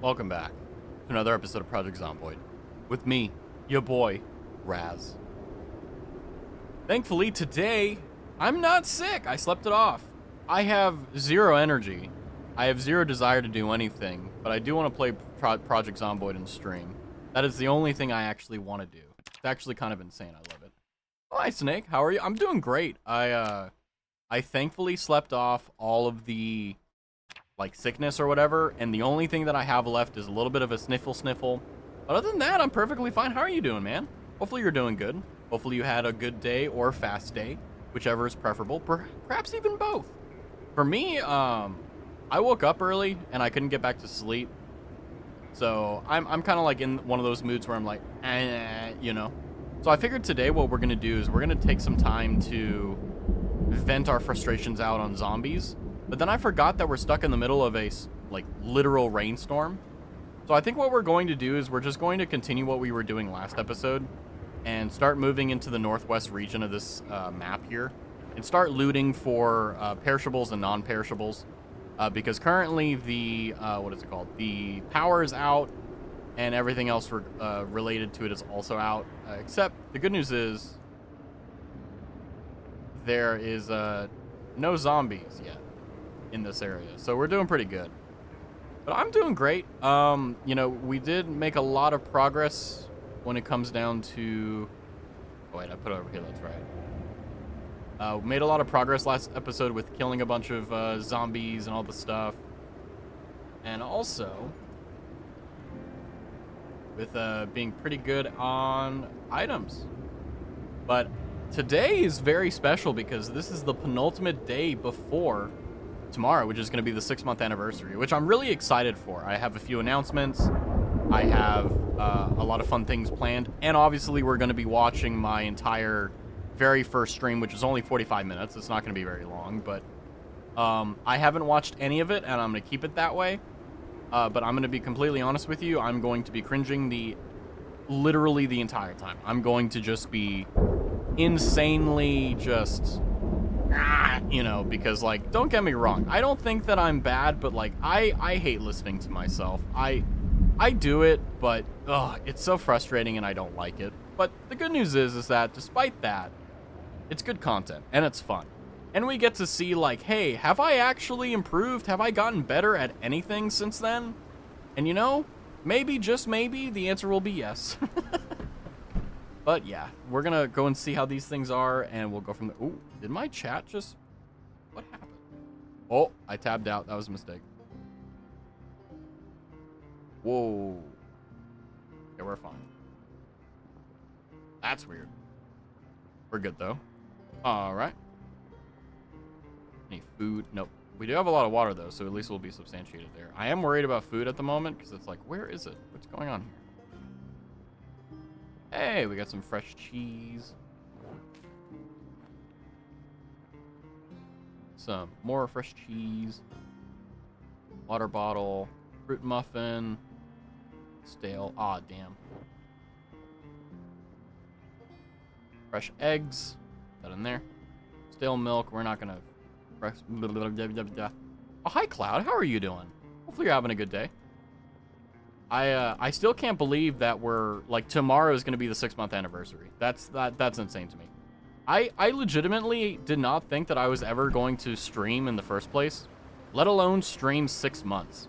Welcome back to another episode of Project Zomboid with me, your boy, Raz. Thankfully, today, I'm not sick. I slept it off. I have zero energy. I have zero desire to do anything, but I do want to play Project Zomboid in stream. That is the only thing I actually want to do. It's actually kind of insane. I love it. Oh, hi, Snake. How are you? I'm doing great. I thankfully slept off all of the sickness or whatever, and the only thing that I have left is a little bit of a sniffle. But other than that, I'm perfectly fine. How are you doing, man? Hopefully you're doing good. Hopefully you had a good day or fast day, whichever is preferable, perhaps even both. For me, I woke up early and I couldn't get back to sleep. So I'm kind of like in one of those moods where I'm like, you know. So I figured today what we're going to do is we're going to take some time to vent our frustrations out on zombies. But then I forgot that we're stuck in the middle of a, literal rainstorm. So I think what we're going to do is we're just going to continue what we were doing last episode and start moving into the northwest region of this map here and start looting for perishables and non-perishables. Because currently the, the power is out and everything else related to it is also out. Except the good news is there is no zombies yet in this area, so we're doing pretty good. But I'm doing great. You know, we did make a lot of progress when it comes down to... Oh, wait, I put it over here, that's right. We made a lot of progress last episode with killing a bunch of zombies and all the stuff. And also with being pretty good on items. But today is very special because this is the penultimate day before tomorrow, which is going to be the 6-month anniversary, which I'm really excited for. I have a few announcements. I have a lot of fun things planned. And obviously, we're going to be watching my entire very first stream, which is only 45 minutes. It's not going to be very long, but I haven't watched any of it, and I'm going to keep it that way. But I'm going to be completely honest with you. I'm going to be cringing literally the entire time. I'm going to just be insanely just... you know, because, don't get me wrong. I don't think that I'm bad, but, I hate listening to myself. I do it, but, it's so frustrating and I don't like it. But the good news is that despite that, it's good content and it's fun. And we get to see, hey, have I actually improved? Have I gotten better at anything since then? And, you know, maybe, just maybe, the answer will be yes. But yeah, we're gonna go and see how these things are, and we'll go from there. Ooh, did my chat just... What happened? Oh, I tabbed out. That was a mistake. Whoa. Okay, we're fine. That's weird. We're good, though. Alright. Any food? Nope. We do have a lot of water, though, so at least we'll be substantiated there. I am worried about food at the moment, because it's like, where is it? What's going on here? Hey, we got some fresh cheese. Some more fresh cheese. Water bottle. Fruit muffin. Stale. Aw, damn. Fresh eggs. Put that in there. Stale milk. We're not gonna... Oh, hi, Cloud. How are you doing? Hopefully you're having a good day. I still can't believe that we're tomorrow is going to be the 6-month anniversary. That's insane to me. I legitimately did not think that I was ever going to stream in the first place, let alone stream 6 months.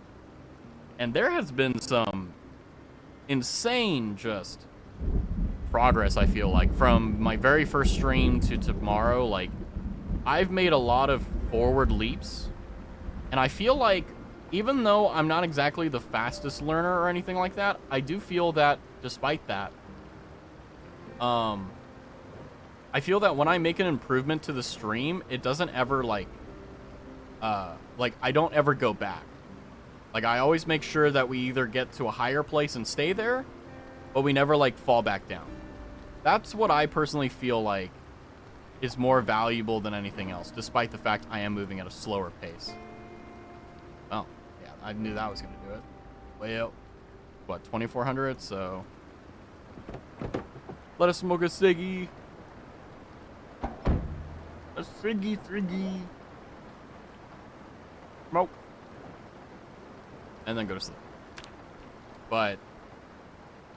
And there has been some insane just progress, I feel like, from my very first stream to tomorrow. I've made a lot of forward leaps, and I feel like even though I'm not exactly the fastest learner or anything like that, I do feel that despite that, I feel that when I make an improvement to the stream, it doesn't ever I don't ever go back. I always make sure that we either get to a higher place and stay there, but we never fall back down. That's what I personally feel like is more valuable than anything else, despite the fact I am moving at a slower pace. Oh, yeah, I knew that was going to do it. Well, what, 2,400? So, let us smoke a ciggy. A ciggy. Smoke. And then go to sleep. But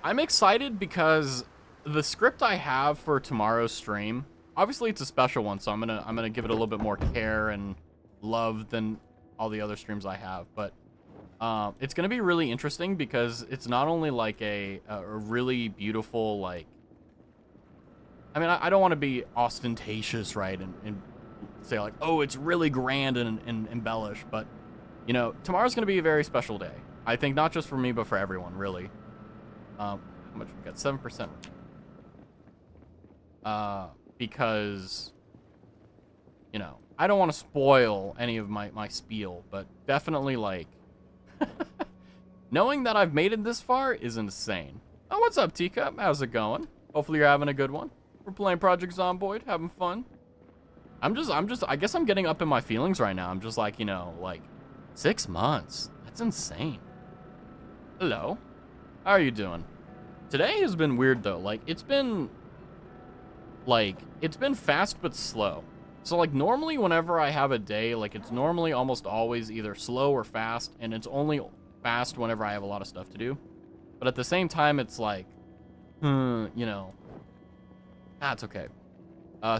I'm excited because the script I have for tomorrow's stream, obviously it's a special one, so I'm gonna give it a little bit more care and love than all the other streams I have. But it's gonna be really interesting because it's not only like a really beautiful, like, I mean, I don't want to be ostentatious, right, and say like, oh, it's really grand and embellished, but you know, tomorrow's gonna be a very special day. I think not just for me, but for everyone, really. How much we got? 7%. Because, you know, I don't want to spoil any of my spiel, but definitely, like, knowing that I've made it this far is insane. Oh, what's up, Teacup? How's it going? Hopefully you're having a good one. We're playing Project Zomboid, having fun. I guess I'm getting up in my feelings right now. I'm just like, you know, like, 6 months. That's insane. Hello. How are you doing? Today has been weird, though. Like, it's been fast but slow. So, like, normally whenever I have a day, like, it's normally almost always either slow or fast, and it's only fast whenever I have a lot of stuff to do. But at the same time, it's like, you know, it's okay.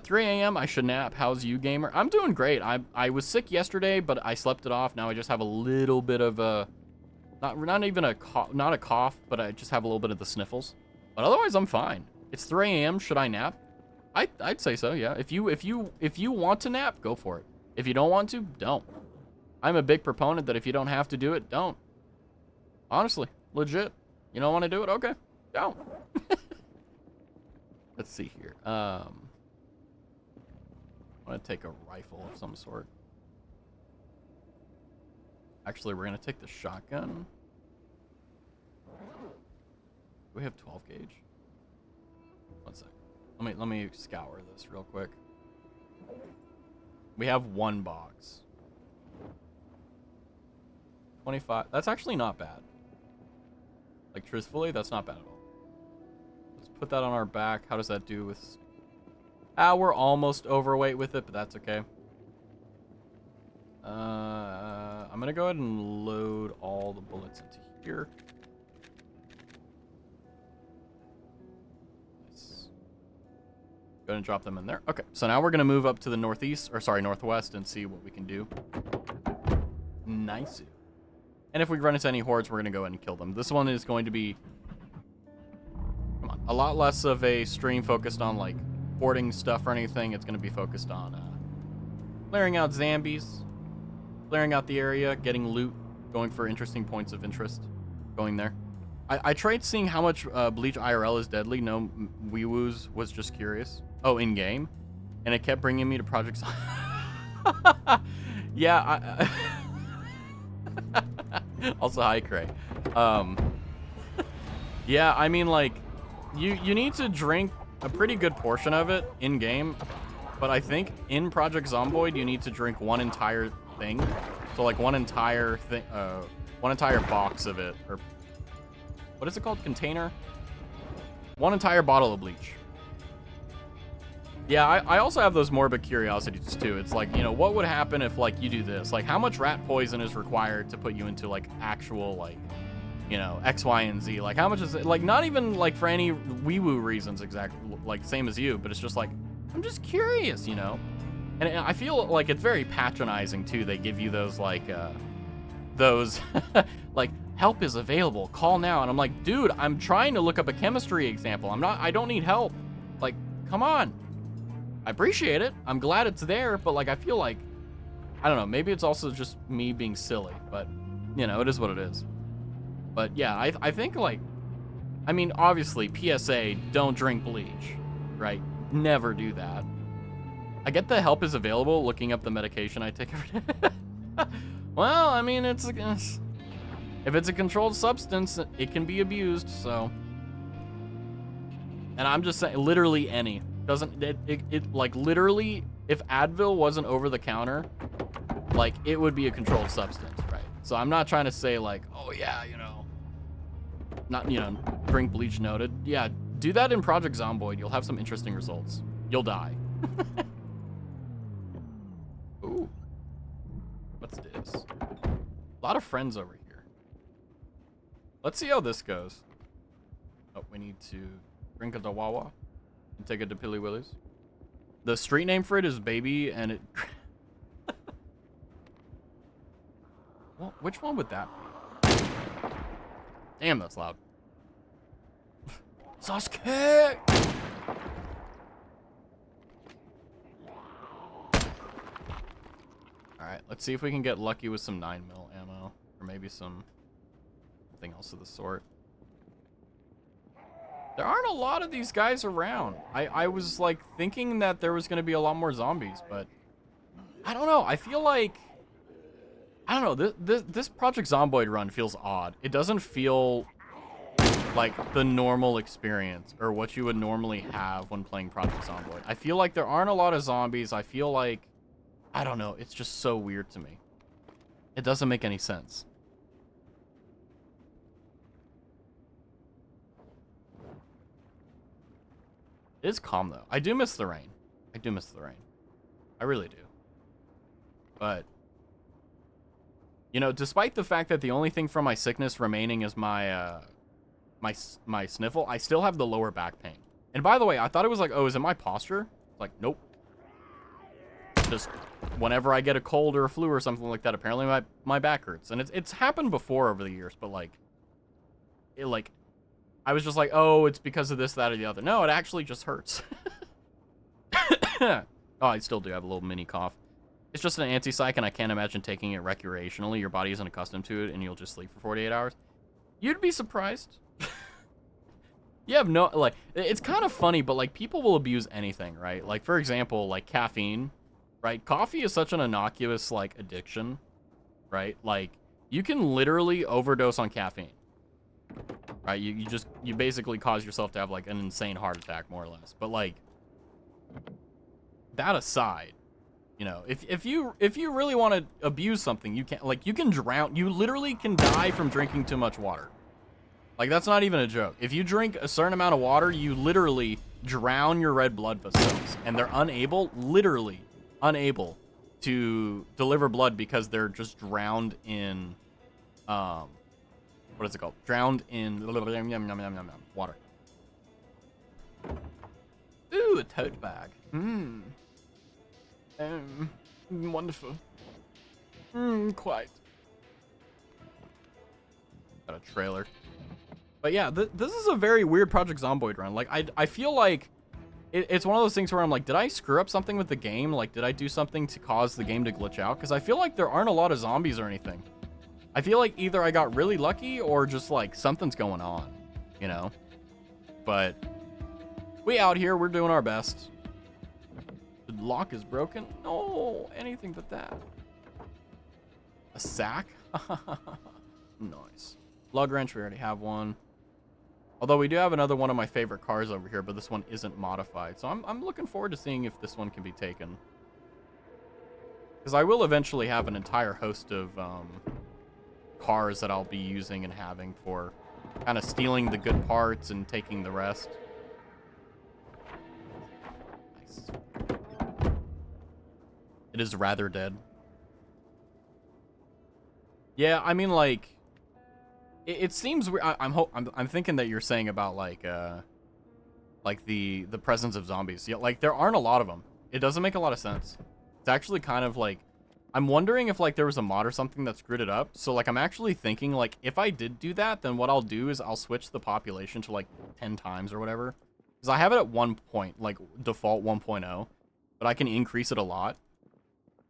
3 a.m. I should nap. How's you, gamer? I'm doing great. I was sick yesterday, but I slept it off. Now I just have a little bit of a, not even a cough, not a cough, but I just have a little bit of the sniffles. But otherwise, I'm fine. It's 3 a.m. Should I nap? I'd say so, yeah. If you want to nap, go for it. If you don't want to, don't. I'm a big proponent that if you don't have to do it, don't. Honestly, legit. You don't want to do it? Okay, don't. Let's see here. I want to take a rifle of some sort. Actually, we're gonna take the shotgun. Do we have 12 gauge? One sec. Let me scour this real quick. We have one box. 25. That's actually not bad. Like, truthfully, that's not bad at all. Let's put that on our back. How does that do with... we're almost overweight with it, but that's okay. I'm gonna go ahead and load all the bullets into here. Nice. Go ahead and drop them in there. Okay, so now we're gonna move up to the northeast, or sorry, northwest, and see what we can do. Nice. And if we run into any hordes, we're gonna go ahead and kill them. This one is going to be, come on, a lot less of a stream focused on like hoarding stuff or anything. It's gonna be focused on clearing out zombies, clearing out the area, getting loot, going for interesting points of interest, going there. I tried seeing how much Bleach IRL is deadly. No, Wee-Woos was just curious. Oh, in-game? And it kept bringing me to Project Yeah, also, hi, Cray. Yeah, I mean, like, you need to drink a pretty good portion of it in-game, but I think in Project Zomboid, you need to drink one entire thing. So, like, one entire thing, one entire box of it, or what is it called? Container? One entire bottle of bleach. Yeah, I also have those morbid curiosities, too. It's like, you know, what would happen if, like, you do this? Like, how much rat poison is required to put you into, like, actual, like, you know, X, Y, and Z? Like, how much is it? Like, not even, like, for any wee-woo reasons exactly, like, same as you, but it's just like, I'm just curious, you know? And I feel like it's very patronizing, too. They give you those, like, like, help is available, call now. And I'm like, dude, I'm trying to look up a chemistry example. I don't need help. Like, come on. I appreciate it. I'm glad it's there, but like, I feel like, I don't know, maybe it's also just me being silly, but you know, it is what it is. But yeah, I think like, I mean, obviously PSA, don't drink bleach, right? Never do that. I get the help is available looking up the medication I take every day. Well, I mean, if it's a controlled substance, it can be abused, so. And I'm just saying, literally any. Doesn't it like literally, if Advil wasn't over the counter, like it would be a controlled substance, right? So I'm not trying to say like, oh yeah, you know, not, you know, drink bleach noted. Yeah, do that in Project Zomboid. You'll have some interesting results. You'll die. Ooh, what's this? A lot of friends over here. Let's see how this goes. Oh, we need to drink a Dawawa and take it to Pilly Willy's. The street name for it is Baby, and it... Well, which one would that be? Damn, that's loud. Sasuke! Alright, let's see if we can get lucky with some 9mm ammo. Or maybe something else of the sort. There aren't a lot of these guys around. I was, like, thinking that there was going to be a lot more zombies, but... I don't know. I feel like... I don't know. This Project Zomboid run feels odd. It doesn't feel like the normal experience or what you would normally have when playing Project Zomboid. I feel like there aren't a lot of zombies. I feel like... I don't know. It's just so weird to me. It doesn't make any sense. It is calm, though. I do miss the rain. I do miss the rain. I really do. But... You know, despite the fact that the only thing from my sickness remaining is my, my sniffle, I still have the lower back pain. And by the way, I thought it was like, oh, is it my posture? Like, nope. Just whenever I get a cold or a flu or something like that, apparently my back hurts. And it's happened before over the years, but like, I was just like, oh, it's because of this, that, or the other. No, it actually just hurts. Oh, I still do have a little mini cough. It's just an anti-psych, and I can't imagine taking it recreationally. Your body isn't accustomed to it, and you'll just sleep for 48 hours. You'd be surprised. You have no, like, it's kind of funny, but, like, people will abuse anything, right? Like, for example, like, caffeine, right? Coffee is such an innocuous, like, addiction, right? Like, you can literally overdose on caffeine, right? You basically cause yourself to have, like, an insane heart attack, more or less. But, like, that aside, you know, if you really want to abuse something, you can, like, you can drown. You literally can die from drinking too much water. Like, that's not even a joke. If you drink a certain amount of water, you literally drown your red blood cells, and they're literally unable to deliver blood because they're just drowned in, what is it called? Drowned in water. Ooh, a tote bag. Wonderful. Quite. Got a trailer. But yeah, this is a very weird Project Zomboid run. Like, I feel like it's one of those things where I'm like, did I screw up something with the game? Like, did I do something to cause the game to glitch out? Because I feel like there aren't a lot of zombies or anything. I feel like either I got really lucky or just, like, something's going on, you know? But we out here, we're doing our best. The lock is broken? No, anything but that. A sack? Nice. Lug wrench, we already have one. Although we do have another one of my favorite cars over here, but this one isn't modified. So I'm looking forward to seeing if this one can be taken. Because I will eventually have an entire host of cars that I'll be using and having for kind of stealing the good parts and taking the rest. Nice. It is rather dead. Yeah, I mean, like, it seems weird. I'm thinking that you're saying about like the presence of zombies. Yeah, like there aren't a lot of them. It doesn't make a lot of sense. It's actually kind of like, I'm wondering if like there was a mod or something that screwed it up. So like I'm actually thinking like if I did do that, then what I'll do is I'll switch the population to like 10 times or whatever. Because I have it at 1 point, like default 1.0, but I can increase it a lot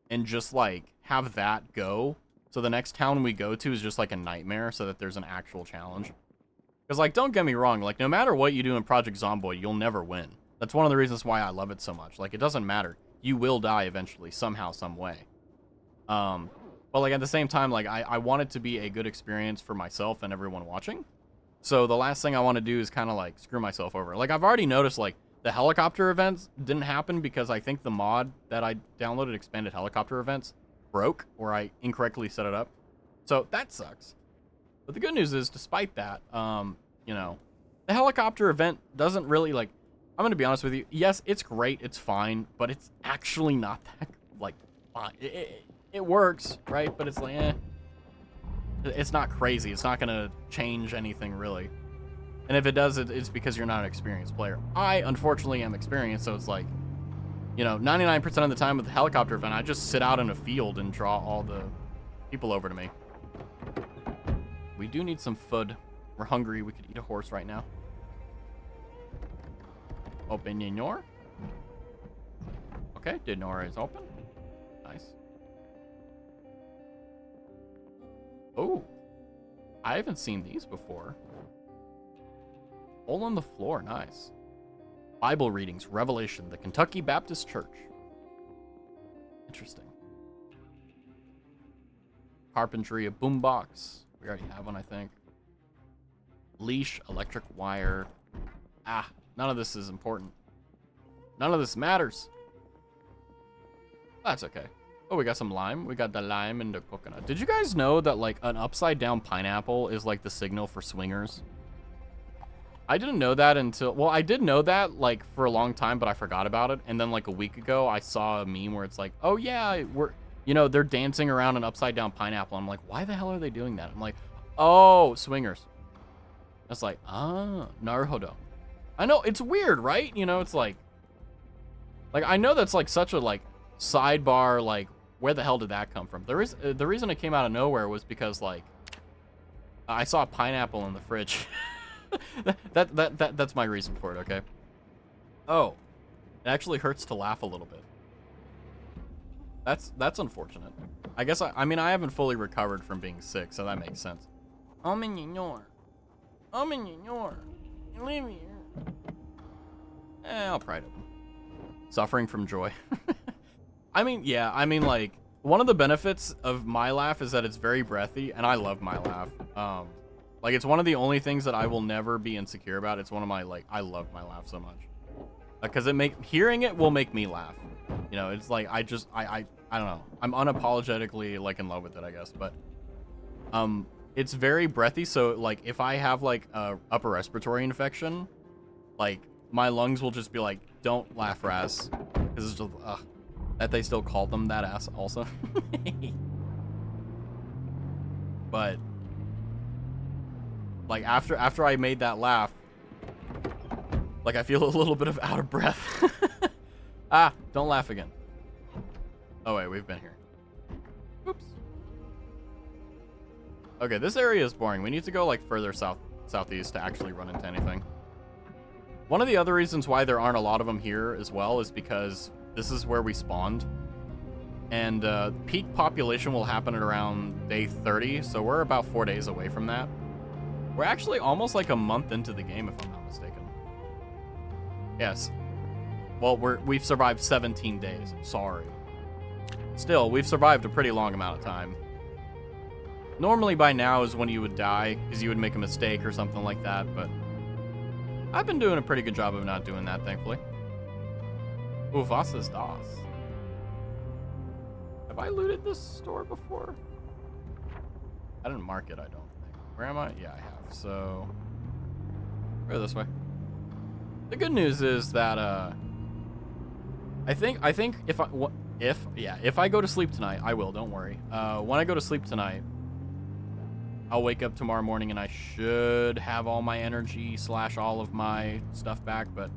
and just like have that go. So the next town we go to is just like a nightmare so that there's an actual challenge. Because like, don't get me wrong, like no matter what you do in Project Zomboid, you'll never win. That's one of the reasons why I love it so much. Like it doesn't matter. You will die eventually, somehow, some way. But like at the same time, like I want it to be a good experience for myself and everyone watching. So the last thing I want to do is kind of like screw myself over. Like I've already noticed like the helicopter events didn't happen because I think the mod that I downloaded, expanded helicopter events, broke, or I incorrectly set it up. So that sucks. But the good news is, despite that, you know, the helicopter event doesn't really, like, I'm going to be honest with you. Yes, it's great. It's fine. But it's actually not that, like, fine. It works, right? But it's like, eh. It's not crazy. It's not gonna change anything really. And if it does, it's because you're not an experienced player. I unfortunately am experienced, so it's like, you know, 99% of the time with the helicopter event, I just sit out in a field and draw all the people over to me. We do need some food. We're hungry. We could eat a horse right now. Open your door. Okay, the door is open. Nice. Oh, I haven't seen these before. Hole on the floor, nice. Bible readings, Revelation, the Kentucky Baptist Church. Interesting. Carpentry, a boombox. We already have one, I think. Leash, electric wire. Ah, none of this is important. None of this matters. That's okay. Oh, we got some lime. We got the lime and the coconut. Did you guys know that, like, an upside-down pineapple is, like, the signal for swingers? I didn't know that until... Well, I did know that, like, for a long time, but I forgot about it. And then, like, a week ago, I saw a meme where it's like, oh, yeah, we're... You know, they're dancing around an upside-down pineapple. I'm like, why the hell are they doing that? I'm like, oh, swingers. It's like, ah, naruhodo. I know, it's weird, right? You know, it's like... Like, I know that's, like, such a, like, sidebar, like, where the hell did that come from? The reason it came out of nowhere was because, like, I saw a pineapple in the fridge. That's my reason for it, okay? Oh, it actually hurts to laugh a little bit. That's unfortunate. I guess I mean I haven't fully recovered from being sick, so that makes sense. I'm in your leave me here. I'll pry it open. Suffering from joy. I mean, yeah, I mean, like, one of the benefits of my laugh is that it's very breathy, and I love my laugh. Like, it's one of the only things that I will never be insecure about. It's one of my, like, I love my laugh so much. Because hearing it will make me laugh. You know, it's like, I don't know. I'm unapologetically, like, in love with it, I guess. But, it's very breathy, so, like, if I have, like, a upper respiratory infection, like, my lungs will just be like, don't laugh, Raz. Because it's just, that they still call them that ass also. But... Like, after I made that laugh, like, I feel a little bit of out of breath. Ah, don't laugh again. Oh, wait, we've been here. Oops. Okay, this area is boring. We need to go, like, further southeast to actually run into anything. One of the other reasons why there aren't a lot of them here as well is because this is where we spawned. And peak population will happen at around day 30, so we're about 4 days away from that. We're actually almost like a month into the game, if I'm not mistaken. Yes. Well, we've survived 17 days. Sorry. Still, we've survived a pretty long amount of time. Normally by now is when you would die, because you would make a mistake or something like that, but... I've been doing a pretty good job of not doing that, thankfully. Ooh, was ist das? Have I looted this store before? I didn't mark it, I don't think. Where am I? Yeah, I have. So, go this way. The good news is that I think if I go to sleep tonight, I will. Don't worry. When I go to sleep tonight, I'll wake up tomorrow morning and I should have all my energy / all of my stuff back. But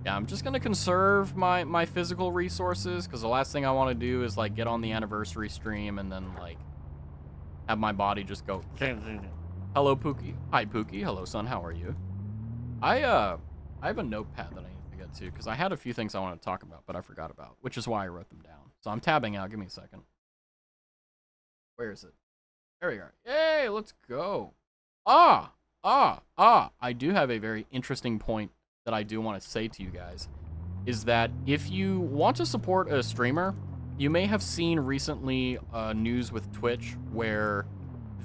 yeah, I'm just gonna conserve my physical resources because the last thing I want to do is like get on the anniversary stream and then like have my body just go. Hello, Pookie. Hi, Pookie. Hello, son. How are you? I have a notepad that I need to get to because I had a few things I want to talk about, but I forgot about, which is why I wrote them down. So I'm tabbing out. Give me a second. Where is it? There we are. Yay, let's go. I do have a very interesting point that I do want to say to you guys, is that if you want to support a streamer, you may have seen recently news with Twitch where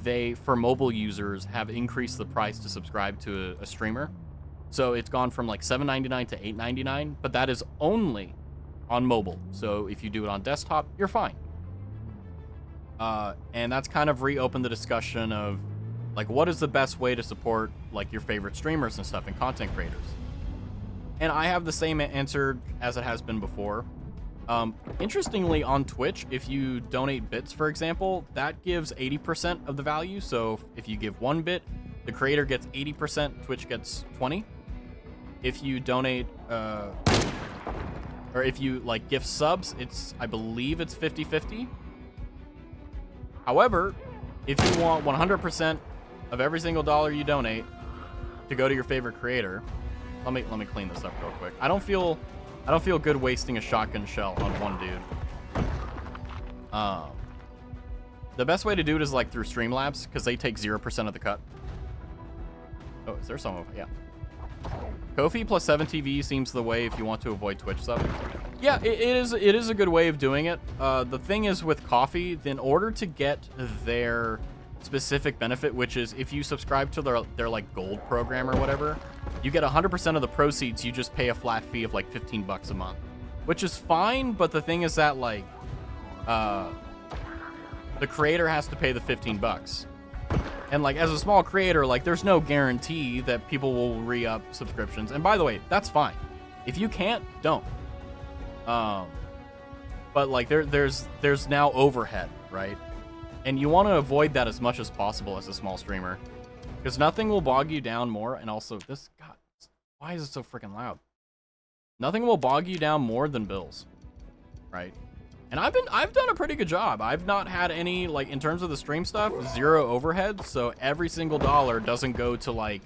they, for mobile users, have increased the price to subscribe to a streamer. So it's gone from like $7.99 to $8.99, but that is only on mobile. So if you do it on desktop, you're fine. And that's kind of reopened the discussion of like, what is the best way to support like your favorite streamers and stuff and content creators? And I have the same answer as it has been before. Interestingly, on Twitch, if you donate bits, for example, that gives 80% of the value. So if you give 1 bit, the creator gets 80%, Twitch gets 20. If you donate, or if you like gift subs, I believe it's 50-50. However, if you want 100% of every single dollar you donate to go to your favorite creator, let me clean this up real quick. I don't feel good wasting a shotgun shell on one dude. The best way to do it is like through Streamlabs, because they take 0% of the cut. Oh, is there someone? Yeah. Ko-fi plus 7TV seems the way if you want to avoid Twitch sub. Yeah, it is a good way of doing it. The thing is with Ko-fi, in order to get their specific benefit, which is if you subscribe to their like gold program or whatever, you get 100% of the proceeds. You just pay a flat fee of like 15 bucks a month, which is fine. But the thing is that like, the creator has to pay the 15 bucks. And like as a small creator, like there's no guarantee that people will re-up subscriptions. And by the way, that's fine. If you can't, don't. But like there's now overhead, right? And you want to avoid that as much as possible as a small streamer, because nothing will bog you down more. And also this, God, why is it so freaking loud? Nothing will bog you down more than bills, right? And I've done a pretty good job. I've not had any, like, in terms of the stream stuff, 0 overhead. So every single dollar doesn't go to like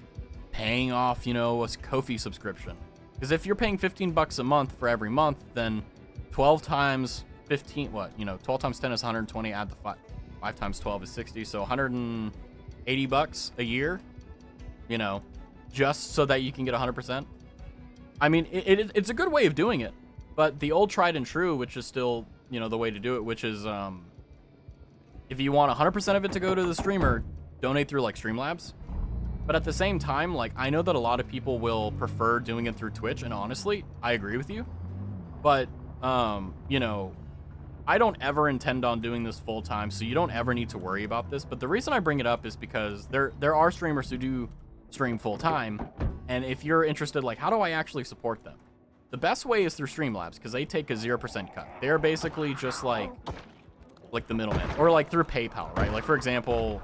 paying off, you know, a Ko-fi subscription. Because if you're paying 15 bucks a month for every month, then 12 times 15, what, you know, 12 times 10 is 120, add the 5 times 12 is 60. So 180 bucks a year, you know, just so that you can get 100%. I mean, it's a good way of doing it. But the old tried and true, which is still, you know, the way to do it, which is, if you want 100% of it to go to the streamer, donate through like Streamlabs. But at the same time, like, I know that a lot of people will prefer doing it through Twitch, and honestly, I agree with you. But, you know, I don't ever intend on doing this full time, so you don't ever need to worry about this. But the reason I bring it up is because there are streamers who do stream full time, and if you're interested, like, how do I actually support them? The best way is through Streamlabs, because they take a 0% cut. They're basically just like the middleman, or like through PayPal, right? Like, for example,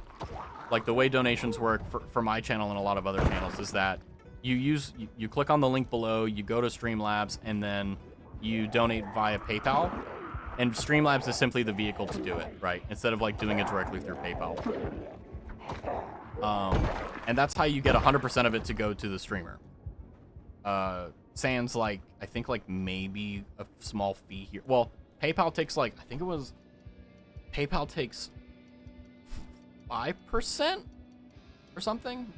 like the way donations work for my channel and a lot of other channels is that you click on the link below, you go to Streamlabs, and then you donate via PayPal. And Streamlabs is simply the vehicle to do it, right? Instead of like doing it directly through PayPal. And that's how you get 100% of it to go to the streamer. Sans like, I think like maybe a small fee here. Well, PayPal takes like, I think it was, PayPal takes 5% or something.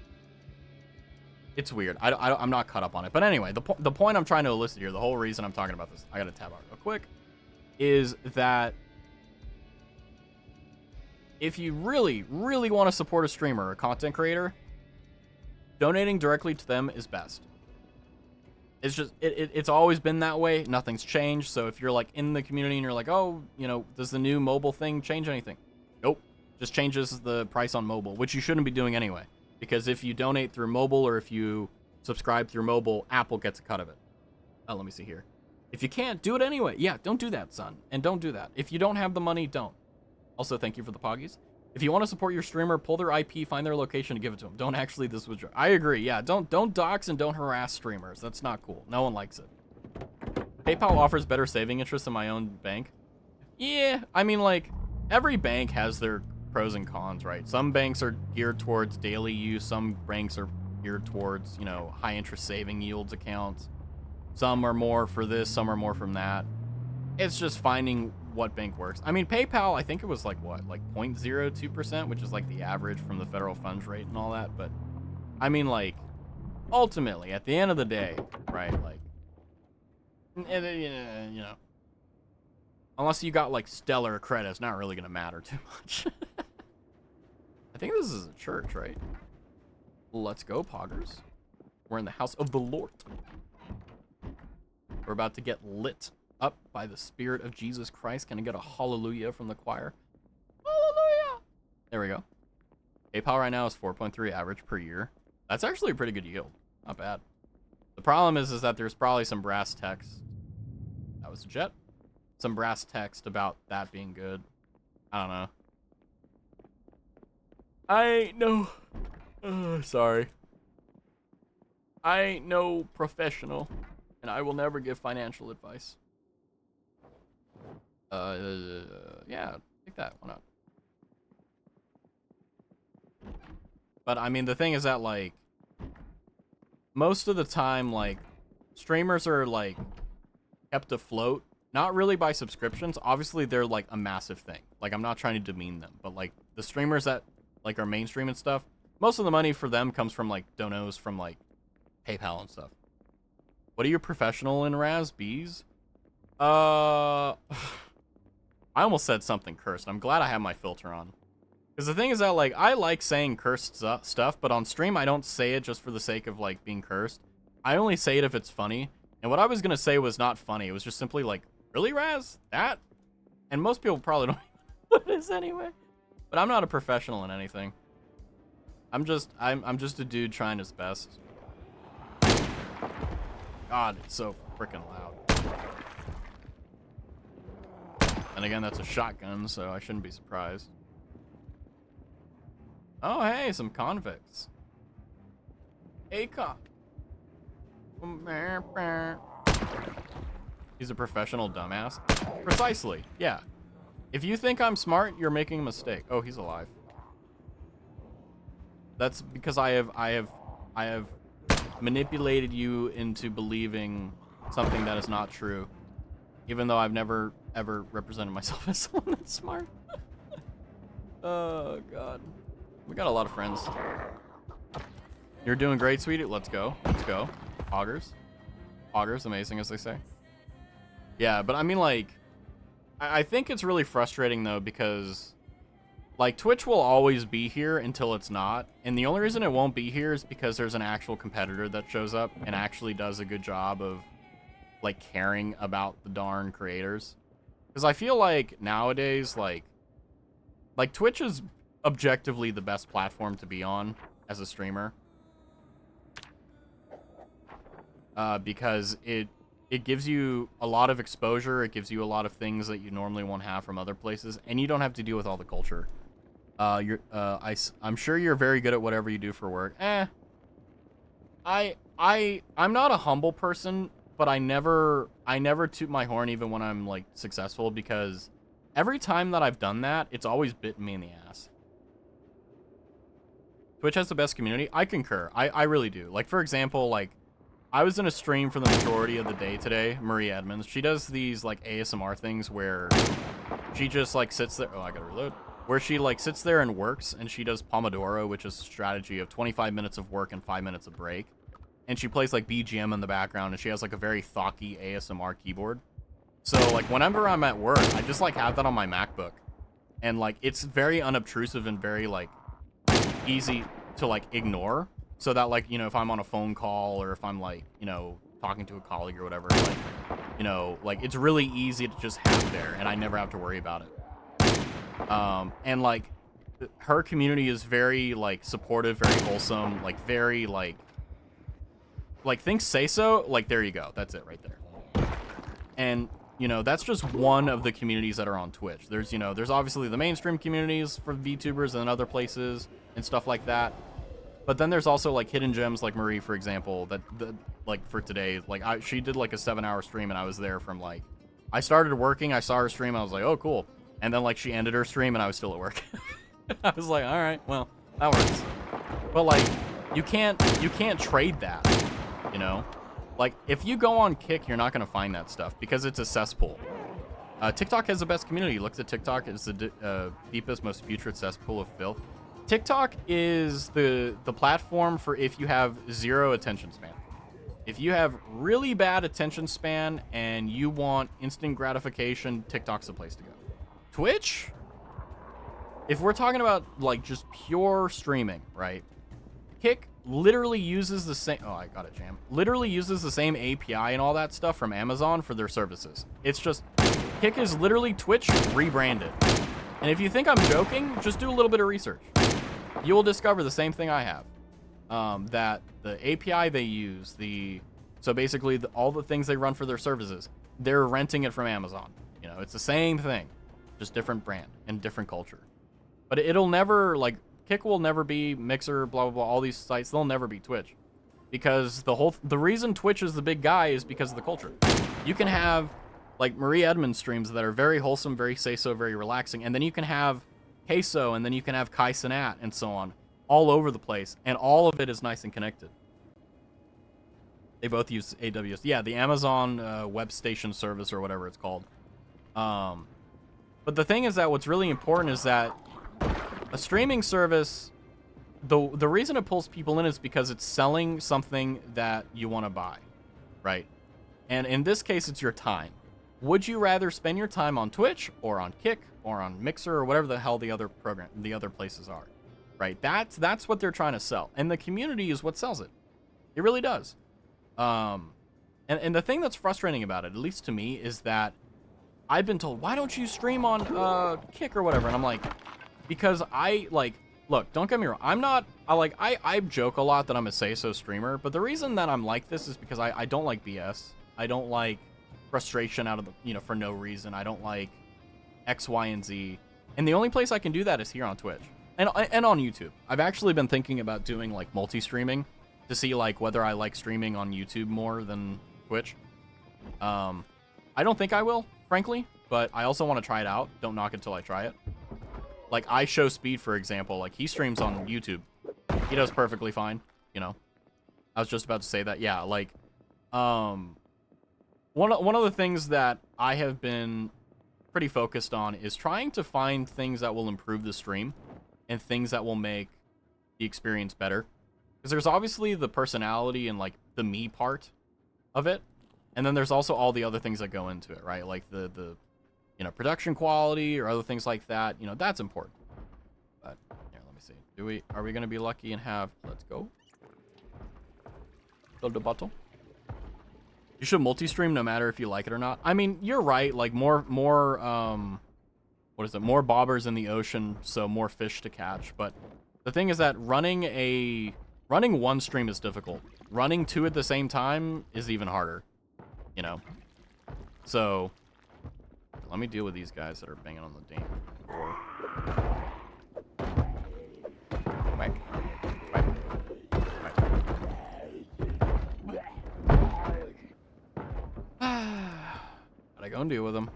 It's weird. I'm not caught up on it. But anyway, the point I'm trying to elicit here, the whole reason I'm talking about this, I gotta tab out real quick, is that if you really, really want to support a streamer or a content creator, donating directly to them is best. It's just, it's always been that way. Nothing's changed. So if you're like in the community and you're like, oh, you know, does the new mobile thing change anything? Nope. Just changes the price on mobile, which you shouldn't be doing anyway. Because if you donate through mobile or if you subscribe through mobile, Apple gets a cut of it. Oh, let me see here. If you can't, do it anyway. Yeah, don't do that, son. And don't do that. If you don't have the money, don't. Also, thank you for the poggies. If you want to support your streamer, pull their IP, find their location, and give it to them. Don't actually, this was... I agree, yeah. Don't dox and don't harass streamers. That's not cool. No one likes it. PayPal offers better saving interest than my own bank. Yeah, I mean, like, every bank has their pros and cons, right? Some banks are geared towards daily use. Some banks are geared towards, you know, high-interest saving yields accounts. Some are more for this, some are more from that. It's just finding what bank works. I mean, PayPal, I think it was like what, like 0.02%, which is like the average from the federal funds rate and all that. But I mean, like, ultimately, at the end of the day, right? Like, you know, unless you got like stellar credit, it's not really gonna matter too much. I think this is a church, right? Let's go, poggers. We're in the house of the Lord. We're about to get lit up by the Spirit of Jesus Christ. Can I get a hallelujah from the choir? Hallelujah! There we go. PayPal right now is 4.3 average per year. That's actually a pretty good yield. Not bad. The problem is that there's probably some brass text. That was a jet. some brass text about that being good. I don't know. I ain't no... sorry. I ain't no professional, and I will never give financial advice. Yeah, take that. Why not? But, I mean, the thing is that, like, most of the time, like, streamers are, like, kept afloat, not really by subscriptions. Obviously, they're, like, a massive thing. Like, I'm not trying to demean them, but, like, the streamers that, like, are mainstream and stuff, most of the money for them comes from, like, donos from, like, PayPal and stuff. What are you professional in, Raz? Bees? I almost said something cursed. I'm glad I have my filter on. Because the thing is that, like, I like saying cursed stuff, but on stream, I don't say it just for the sake of, like, being cursed. I only say it if it's funny. And what I was going to say was not funny. It was just simply like, really, Raz? That? And most people probably don't know what it is anyway. But I'm not a professional in anything. I'm just a dude trying his best. God, it's so freaking loud. And again, that's a shotgun, so I shouldn't be surprised. Oh, hey, some convicts. Hey, He's a professional dumbass. Precisely, yeah. If you think I'm smart, you're making a mistake. Oh, he's alive. That's because I have manipulated you into believing something that is not true. Even though I've never, ever represented myself as someone that's smart. Oh, God. We got a lot of friends. You're doing great, sweetie. Let's go. Let's go. Augers. Augers, amazing, as they say. Yeah, but I mean, like, I think it's really frustrating, though, because, like, Twitch will always be here until it's not. And the only reason it won't be here is because there's an actual competitor that shows up and actually does a good job of, like, caring about the darn creators. Because I feel like nowadays, like Twitch is objectively the best platform to be on as a streamer. Because it gives you a lot of exposure. It gives you a lot of things that you normally won't have from other places. And you don't have to deal with all the culture. I'm sure you're very good at whatever you do for work. I'm not a humble person, but I never toot my horn even when I'm, like, successful, because every time that I've done that, it's always bitten me in the ass. Twitch has the best community. I concur. I really do. Like, for example, like, I was in a stream for the majority of the day today. Marie Edmonds. She does these, like, ASMR things where she just, like, sits there. Oh, I gotta reload. Where she, like, sits there and works, and she does Pomodoro, which is a strategy of 25 minutes of work and 5 minutes of break. And she plays, like, BGM in the background, and she has, like, a very thocky ASMR keyboard. So, like, whenever I'm at work, I just, like, have that on my MacBook. And, like, it's very unobtrusive and very, like, easy to, like, ignore. So that, like, you know, if I'm on a phone call or if I'm, like, you know, talking to a colleague or whatever, like, you know, like, it's really easy to just have there, and I never have to worry about it. And, like, her community is very, like, supportive, very wholesome, like, very, like, things say so, like, there you go. That's it right there. And, you know, that's just one of the communities that are on Twitch. There's, you know, there's obviously the mainstream communities for VTubers and other places and stuff like that. But then there's also, like, hidden gems like Marie, for example, that like, for today, like, she did, like, a 7-hour stream, and I was there from, like, I started working, I saw her stream, I was like, oh, cool. And then, like, she ended her stream, and I was still at work. I was like, all right, well, that works. But, like, you can't trade that, you know? Like, if you go on Kick, you're not going to find that stuff because it's a cesspool. TikTok has the best community. Look at TikTok. It's the deepest, most putrid cesspool of filth. TikTok is the platform for if you have zero attention span. If you have really bad attention span and you want instant gratification, TikTok's the place to go. Twitch? If we're talking about, like, just pure streaming, right? Kick literally uses the same... Oh, I got it, Jam. Literally uses the same API and all that stuff from Amazon for their services. It's just... Kick is literally Twitch rebranded. And if you think I'm joking, just do a little bit of research. You will discover the same thing I have. That the API they use, so basically all the things they run for their services, they're renting it from Amazon. You know, it's the same thing, just different brand and different culture. But it'll never, like, Kick will never be Mixer, blah, blah, blah, all these sites, they'll never be Twitch. Because the reason Twitch is the big guy is because of the culture. You can have, like, Marie Edmonds streams that are very wholesome, very say-so, very relaxing, and then you can have Queso, and then you can have Kai Cenat, and so on, all over the place, and all of it is nice and connected. They both use AWS. Yeah, the Amazon Web Station Service, or whatever it's called. But the thing is that what's really important is that a streaming service, the reason it pulls people in is because it's selling something that you want to buy, right? And in this case, it's your time. Would you rather spend your time on Twitch or on Kick or on Mixer or whatever the hell the other places are, right? That's what they're trying to sell, and the community is what sells it. It really does. And the thing that's frustrating about it, at least to me, is that I've been told, why don't you stream on Kick or whatever? And I'm like, because look, don't get me wrong, I joke a lot that I'm a say-so streamer, but the reason that I'm like this is because I don't like BS. I don't like frustration out of the, you know, for no reason. I don't like X, Y, and Z. And the only place I can do that is here on Twitch and on YouTube. I've actually been thinking about doing, like, multi-streaming to see, like, whether I like streaming on YouTube more than Twitch. I don't think I will, frankly, but I also want to try it out. Don't knock it till I try it. Like, I Show Speed, for example, like, he streams on YouTube. He does perfectly fine, you know. I was just about to say that. Yeah, like, one of the things that I have been pretty focused on is trying to find things that will improve the stream and things that will make the experience better. Because there's obviously the personality and, like, the me part of it. And then there's also all the other things that go into it, right? Like the you know, production quality or other things like that. You know, that's important. But here, let me see. Are we gonna be lucky and have? Let's go. Build the bottle. You should multi-stream no matter if you like it or not. I mean, you're right. Like more what is it? More bobbers in the ocean, so more fish to catch. But the thing is that running one stream is difficult. Running two at the same time is even harder. You know. So let me deal with these guys that are banging on the damn door. Whack. Whack. Gotta go and deal with them.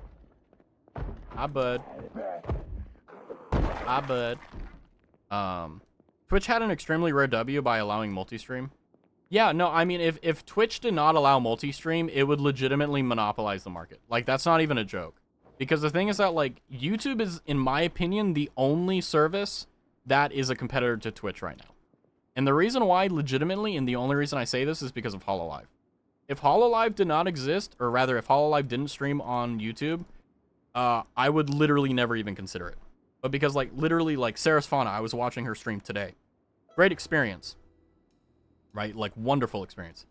Hi, bud. Hi, bud. Twitch had an extremely rare W by allowing multi-stream. Yeah, no, I mean, if Twitch did not allow multi-stream, it would legitimately monopolize the market. Like, that's not even a joke. Because the thing is that, like, YouTube is, in my opinion, the only service that is a competitor to Twitch right now. And the reason why, legitimately, and the only reason I say this is because of HoloLive. If HoloLive did not exist, or rather, if HoloLive didn't stream on YouTube, I would literally never even consider it. But because, like, literally, like, Sarah's Fauna, I was watching her stream today. Great experience. Right? Like, wonderful experience.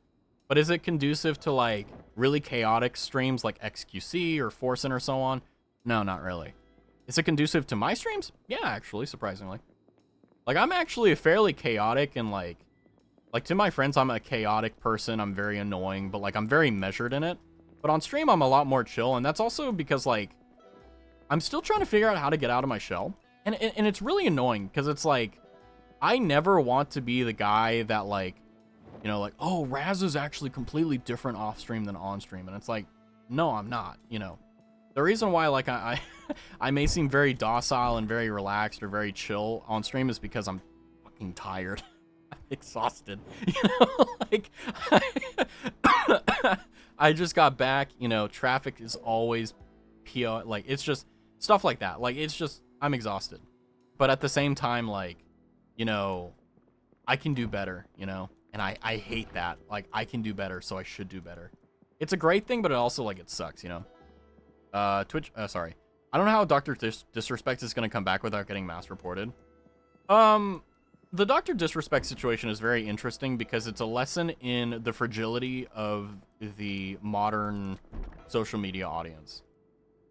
But is it conducive to, like, really chaotic streams like XQC or Forsen or so on? No, not really. Is it conducive to my streams? Yeah, actually, surprisingly. Like, I'm actually a fairly chaotic and, like, to my friends, I'm a chaotic person. I'm very annoying, but, like, I'm very measured in it. But on stream, I'm a lot more chill, and that's also because, like, I'm still trying to figure out how to get out of my shell. And it's really annoying, because it's, like, I never want to be the guy that, like, you know, like, oh, Raz is actually completely different off stream than on stream. And it's like, no, I'm not, you know. The reason why, like, I may seem very docile and very relaxed or very chill on stream is because I'm fucking tired. I'm exhausted. You know, like, I just got back, you know, traffic is always PO, like, it's just stuff like that. Like, it's just, I'm exhausted. But at the same time, like, you know, I can do better, you know. And I hate that. Like, I can do better, so I should do better. It's a great thing, but it also, like, it sucks, you know? Twitch, sorry. I don't know how Dr. Disrespect is going to come back without getting mass reported. The Dr. Disrespect situation is very interesting because it's a lesson in the fragility of the modern social media audience.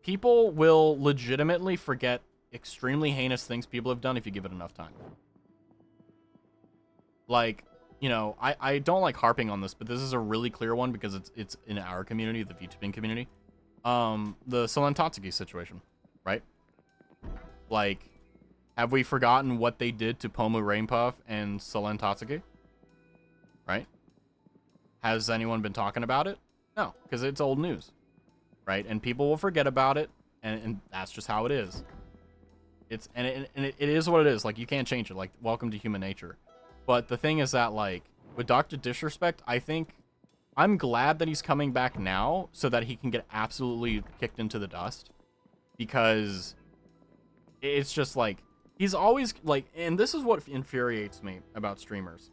People will legitimately forget extremely heinous things people have done if you give it enough time. Like, you know, I don't like harping on this, but this is a really clear one because it's in our community, the VTubing community. The Solentatsuki situation, right? Like, have we forgotten what they did to Pomu Rainpuff and Solentatsuki? Right? Has anyone been talking about it? No, because it's old news, right? And people will forget about it, and that's just how it is. It is what it is. Like, you can't change it. Like, welcome to human nature. But the thing is that, like, with Dr. Disrespect, I think I'm glad that he's coming back now so that he can get absolutely kicked into the dust. Because it's just, like, he's always, like, and this is what infuriates me about streamers.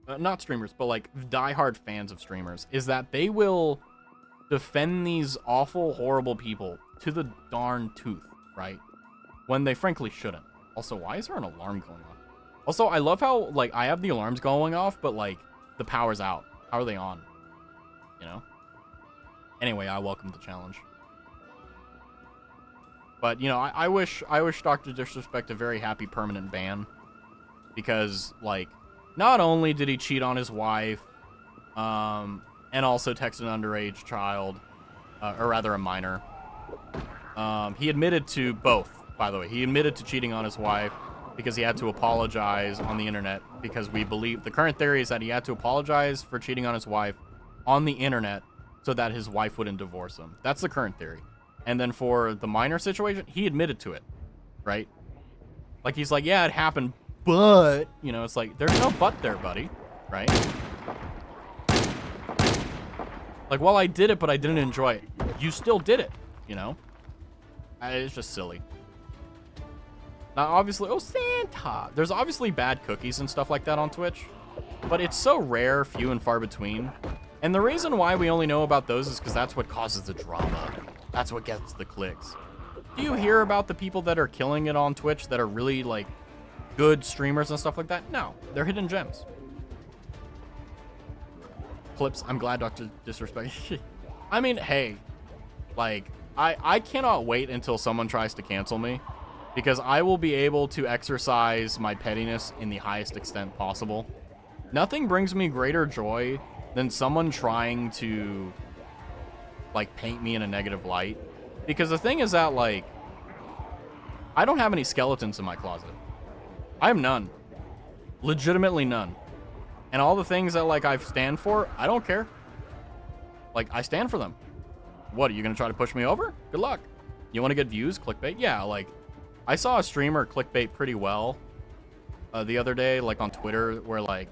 Not streamers, but, like, diehard fans of streamers, is that they will defend these awful, horrible people to the darn tooth, right? When they frankly shouldn't. Also, why is there an alarm going off? Also, I love how, like, I have the alarms going off, but, like, the power's out. How are they on? You know? Anyway, I welcome the challenge. But, you know, I wish Dr. Disrespect a very happy permanent ban. Because, like, not only did he cheat on his wife, and also text an underage child, or rather a minor. He admitted to both. By the way, he admitted to cheating on his wife because he had to apologize on the internet, because we believe the current theory is that he had to apologize for cheating on his wife on the internet so that his wife wouldn't divorce him. That's the current theory. And then for the minor situation, he admitted to it, right? Like, he's like, yeah, it happened, but, you know, it's like, there's no but there, buddy, right? Like, well, I did it, but I didn't enjoy it. You still did it, you know? It's just silly. Now, obviously, oh, Santa! There's obviously bad cookies and stuff like that on Twitch, but it's so rare, few and far between. And the reason why we only know about those is because that's what causes the drama. That's what gets the clicks. Do you hear about the people that are killing it on Twitch that are really, like, good streamers and stuff like that? No, they're hidden gems. Clips, I'm glad Dr. Disrespect. I mean, hey, like, I cannot wait until someone tries to cancel me, because I will be able to exercise my pettiness in the highest extent possible. Nothing brings me greater joy than someone trying to, like, paint me in a negative light. Because the thing is that, like, I don't have any skeletons in my closet. I have none. Legitimately none. And all the things that, like, I stand for, I don't care. Like, I stand for them. What, are you going to try to push me over? Good luck. You want to get views? Clickbait? Yeah, like, I saw a streamer clickbait pretty well the other day, like, on Twitter, where, like,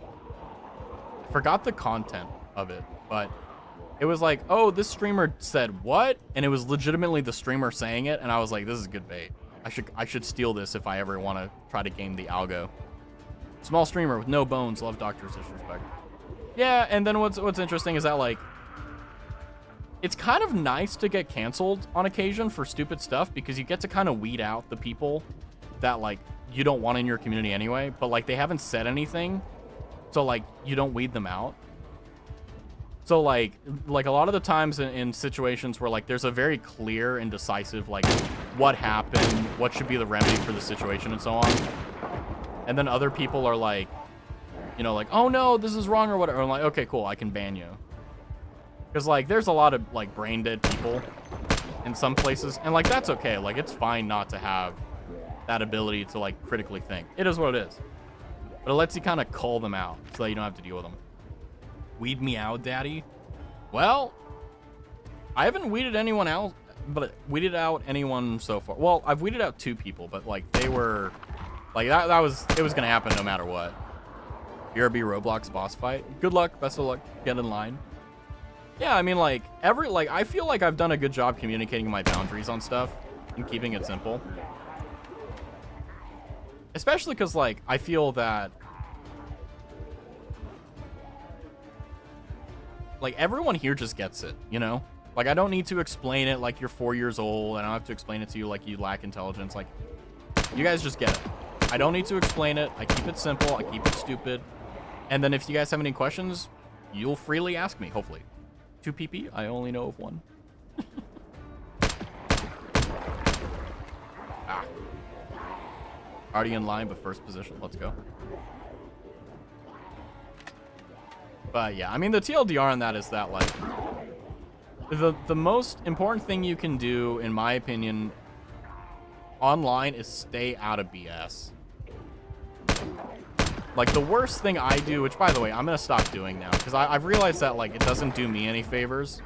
I forgot the content of it, but it was like, oh, this streamer said what? And it was legitimately the streamer saying it, and I was like, this is good bait. I should steal this if I ever want to try to game the algo. Small streamer with no bones, love Dr. Disrespect. Yeah, and then what's interesting is that, like, it's kind of nice to get canceled on occasion for stupid stuff, because you get to kind of weed out the people that, like, you don't want in your community anyway, but, like, they haven't said anything, so, like, you don't weed them out. So, like a lot of the times in situations where, like, there's a very clear and decisive, like, what happened, what should be the remedy for the situation, and so on. And then other people are like, you know, like, oh no, this is wrong or whatever. I'm like, okay, cool, I can ban you. Because, like, there's a lot of, like, brain dead people in some places. And, like, that's okay. Like, it's fine not to have that ability to, like, critically think. It is what it is. But it lets you kind of call them out so that you don't have to deal with them. Weed me out, daddy? Well, I haven't weeded anyone else, but weeded out anyone so far. Well, I've weeded out 2 people, but, like, they were, like, it was going to happen no matter what. BRB Roblox boss fight. Good luck. Best of luck. Get in line. Yeah, I mean, like, I feel like I've done a good job communicating my boundaries on stuff and keeping it simple. Especially because, like, I feel that, like, everyone here just gets it, you know? Like, I don't need to explain it like you're 4 years old. I don't have to explain it to you like you lack intelligence. Like, you guys just get it. I don't need to explain it. I keep it simple. I keep it stupid. And then if you guys have any questions, you'll freely ask me, hopefully. 2 PP? I only know of 1. Ah. Already in line, but first position. Let's go. But yeah, I mean, the TLDR on that is that, like, The most important thing you can do, in my opinion, online is stay out of BS. Like, the worst thing I do, which, by the way, I'm going to stop doing now, because I've realized that, like, it doesn't do me any favors.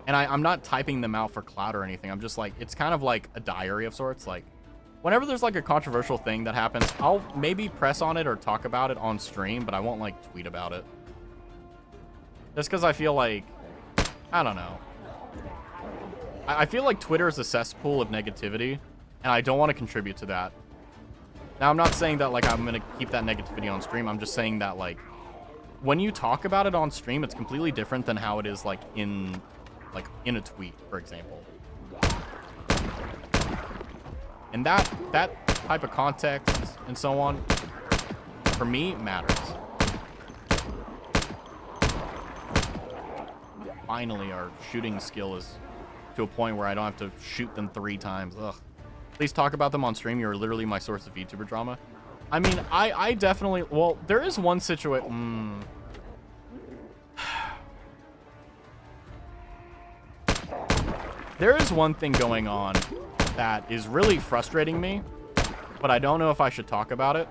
And I'm not typing them out for clout or anything. I'm just, like, it's kind of like a diary of sorts. Like, whenever there's, like, a controversial thing that happens, I'll maybe press on it or talk about it on stream, but I won't, like, tweet about it. Just because I feel like, I don't know. I feel like Twitter is a cesspool of negativity, and I don't want to contribute to that. Now, I'm not saying that, like, I'm going to keep that negativity on stream. I'm just saying that, like, when you talk about it on stream, it's completely different than how it is, like, in a tweet, for example. And that type of context and so on, for me, matters. Finally, our shooting skill is to a point where I don't have to shoot them 3 times. Ugh. Please talk about them on stream. You're literally my source of VTuber drama. I mean, I definitely... Well, there is one situation... There is one thing going on that is really frustrating me, but I don't know if I should talk about it.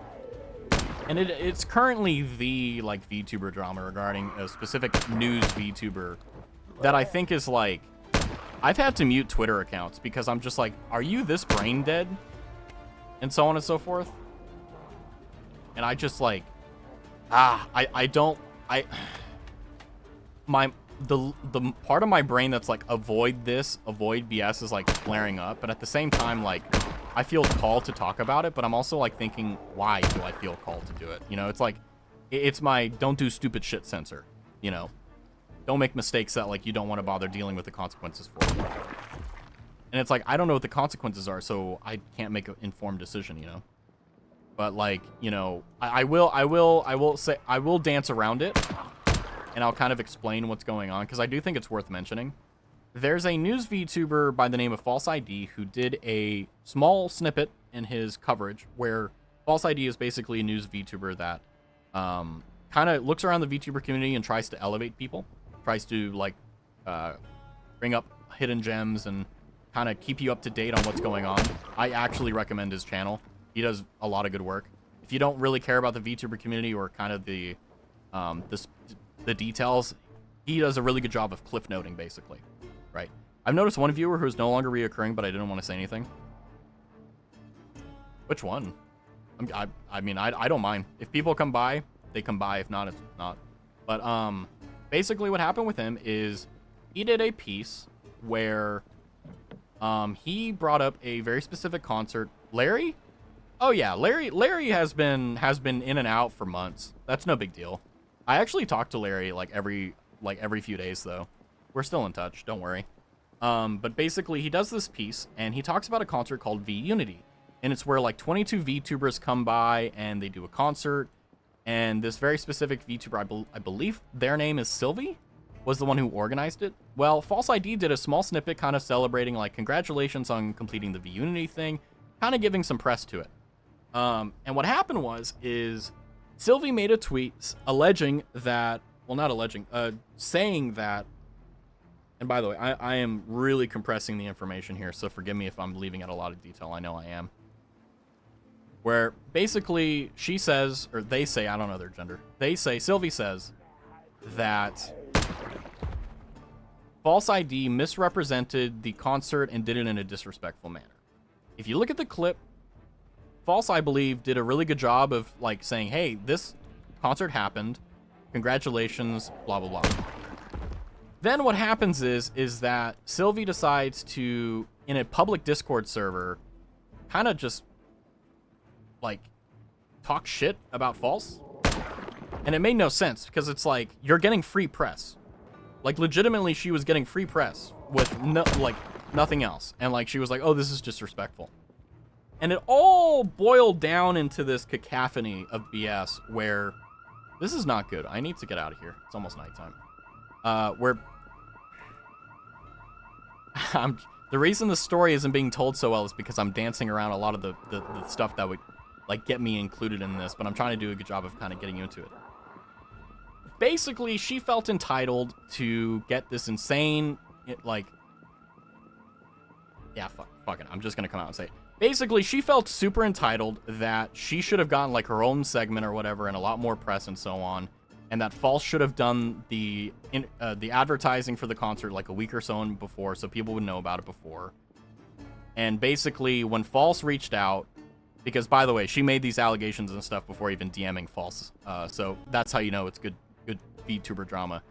And it's currently the, like, VTuber drama regarding a specific news VTuber that I think is, like... I've had to mute Twitter accounts because I'm just like, are you this brain dead? And so on and so forth. And I just like, the part of my brain that's like, avoid BS is like flaring up. But at the same time, like, I feel called to talk about it, but I'm also like thinking, why do I feel called to do it? You know, it's like, it's my don't do stupid shit sensor, you know? Don't make mistakes that, like, you don't want to bother dealing with the consequences for. And it's like, I don't know what the consequences are, so I can't make an informed decision, you know? But, like, you know, I will dance around it, and I'll kind of explain what's going on, because I do think it's worth mentioning. There's a news VTuber by the name of False ID who did a small snippet in his coverage, where False ID is basically a news VTuber that kind of looks around the VTuber community and tries to elevate people. Tries to, like, bring up hidden gems and kind of keep you up to date on what's going on. I actually recommend his channel. He does a lot of good work. If you don't really care about the VTuber community or kind of the details, he does a really good job of cliff noting, basically. Right. I've noticed one viewer who's no longer reoccurring, but I didn't want to say anything. Which one? I mean, I don't mind. If people come by, they come by. If not, it's not. But, basically what happened with him is he did a piece where he brought up a very specific concert. Larry? Oh yeah, Larry has been in and out for months. That's no big deal. I actually talk to Larry like every few days though. We're still in touch, don't worry. But basically he does this piece and he talks about a concert called V Unity. And it's where like 22 VTubers come by and they do a concert. And this very specific VTuber, I believe their name is Sylvie, was the one who organized it. Well, False ID did a small snippet kind of celebrating, like, congratulations on completing the V-Unity thing, kind of giving some press to it. And what happened is Sylvie made a tweet alleging that, well, not alleging, saying that, and by the way, I am really compressing the information here, so forgive me if I'm leaving out a lot of detail. I know I am. Where basically she says, or they say, I don't know their gender. They say, Sylvie says that False ID misrepresented the concert and did it in a disrespectful manner. If you look at the clip, False, I believe, did a really good job of like saying, hey, this concert happened. Congratulations, blah, blah, blah. Then what happens is that Sylvie decides to, in a public Discord server, kind of just like talk shit about False. And it made no sense because it's like you're getting free press. Like legitimately she was getting free press with nothing else. And like she was like, "Oh, this is disrespectful." And it all boiled down into this cacophony of BS where this is not good. I need to get out of here. It's almost nighttime. Where the reason the story isn't being told so well is because I'm dancing around a lot of the stuff that would like get me included in this, but I'm trying to do a good job of kind of getting you into it. Basically, she felt entitled to get this insane like, yeah, fuck it. I'm just gonna come out and say it. Basically, she felt super entitled that she should have gotten like her own segment or whatever and a lot more press and so on, and that False should have done the advertising for the concert like a week or so before, so people would know about it before. And basically, when False reached out, because by the way, she made these allegations and stuff before even DMing False, so that's how you know it's good VTuber drama.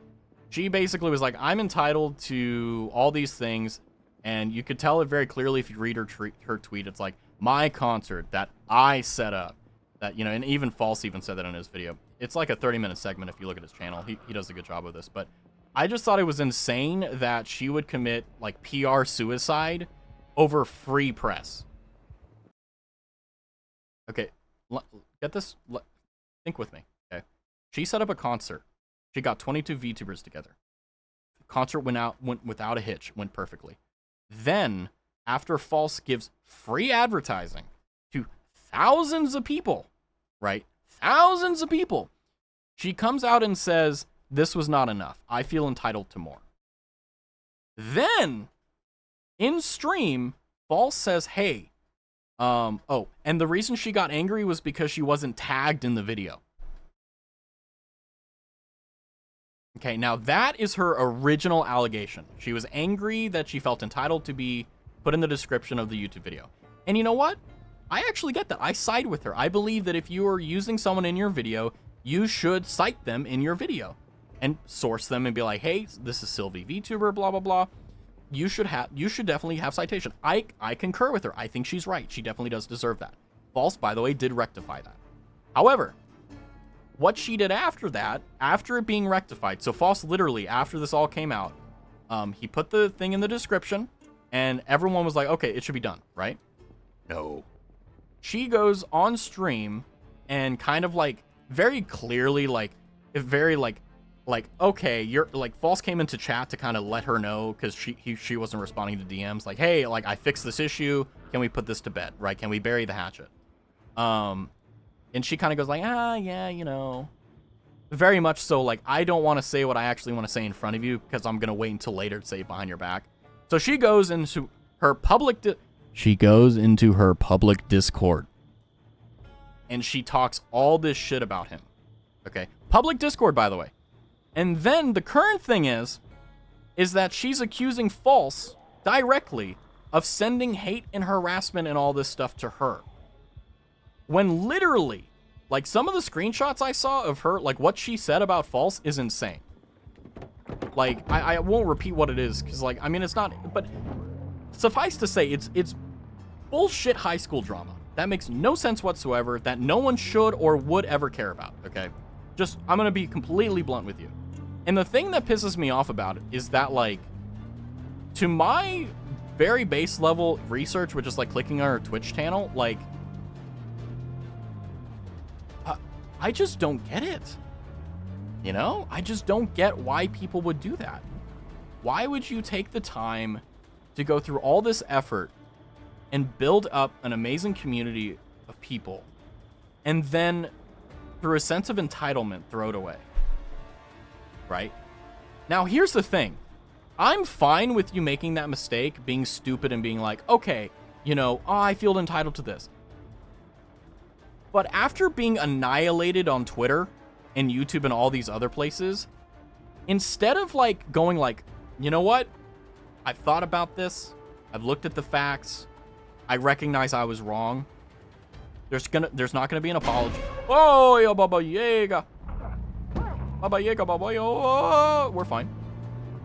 She basically was like, I'm entitled to all these things. And you could tell it very clearly if you read her tweet. It's like, my concert that I set up. That, you know, and even False even said that in his video. It's like a 30-minute segment if you look at his channel. He does a good job with this. But I just thought it was insane that she would commit, like, PR suicide over free press. Okay, get this. Think with me, okay? She set up a concert. She got 22 VTubers together. The concert went without a hitch. Went perfectly. Then, after False gives free advertising to thousands of people, right? Thousands of people. She comes out and says, this was not enough. I feel entitled to more. Then, in stream, False says, hey, oh, and the reason she got angry was because she wasn't tagged in the video. Okay, now that is her original allegation. She was angry that she felt entitled to be put in the description of the YouTube video. And you know what? I actually get that. I side with her. I believe that if you are using someone in your video, you should cite them in your video and source them and be like, hey, this is Sylvie VTuber, blah, blah, blah. You should definitely have citation. I concur with her. I think she's right. She definitely does deserve that. False, by the way, did rectify that. However, what she did after that, after it being rectified, so False literally, after this all came out, he put the thing in the description, and everyone was like, okay, it should be done, right? No. She goes on stream and kind of like, very clearly, like, okay, you're, like, False came into chat to kind of let her know, because she wasn't responding to DMs, like, hey, like, I fixed this issue, can we put this to bed, right? Can we bury the hatchet? And she kind of goes like, yeah, you know. Very much so, like, I don't want to say what I actually want to say in front of you because I'm going to wait until later to say it behind your back. So she goes into her public Discord. And she talks all this shit about him. Okay? Public Discord, by the way. And then the current thing is that she's accusing False directly of sending hate and harassment and all this stuff to her. When literally, like, some of the screenshots I saw of her, like, what she said about False is insane. Like, I won't repeat what it is, because, like, I mean, it's not, but suffice to say, it's bullshit high school drama. That makes no sense whatsoever, that no one should or would ever care about, okay? Just, I'm gonna be completely blunt with you. And the thing that pisses me off about it is that, like, to my very base level research, which is, like, clicking on her Twitch channel, like, I just don't get it. You know? I just don't get why people would do that. Why would you take the time to go through all this effort and build up an amazing community of people and then, through a sense of entitlement, throw it away? Right? Now, here's the thing. I'm fine with you making that mistake, being stupid and being like, okay, you know, I feel entitled to this. But after being annihilated on Twitter and YouTube and all these other places, instead of, like, going like, you know what? I've thought about this. I've looked at the facts. I recognize I was wrong. There's not gonna be an apology. Oh, yo, Baba Yaga. Baba Yaga, Baba Yo. Oh, we're fine.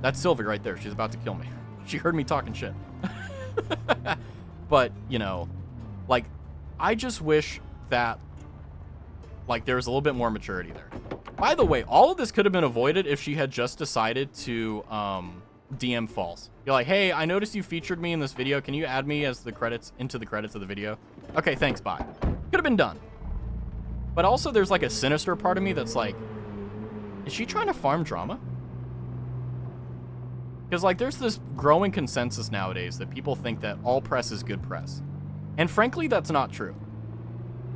That's Sylvie right there. She's about to kill me. She heard me talking shit. But, you know, like, I just wish that, like, there was a little bit more maturity there. By the way, all of this could have been avoided if she had just decided to DM False. You're like, hey, I noticed you featured me in this video. Can you add me as the credits into the credits of the video? Okay, thanks, bye. Could have been done. But also there's, like, a sinister part of me that's like, is she trying to farm drama? Because, like, there's this growing consensus nowadays that people think that all press is good press. And frankly, that's not true.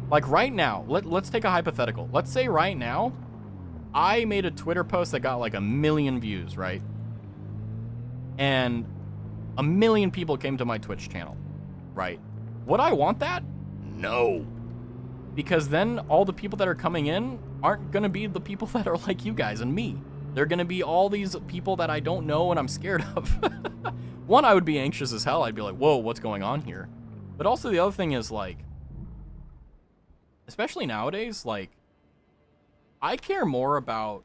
Like, right now, let's take a hypothetical. Let's say right now, I made a Twitter post that got like 1 million views, right? and a million people came to my Twitch channel, right? Would I want that? No. Because then all the people that are coming in aren't going to be the people that are like you guys and me. They're going to be all these people that I don't know and I'm scared of. One, I would be anxious as hell. I'd be like, whoa, what's going on here? But also the other thing is, like, especially nowadays, like, I care more about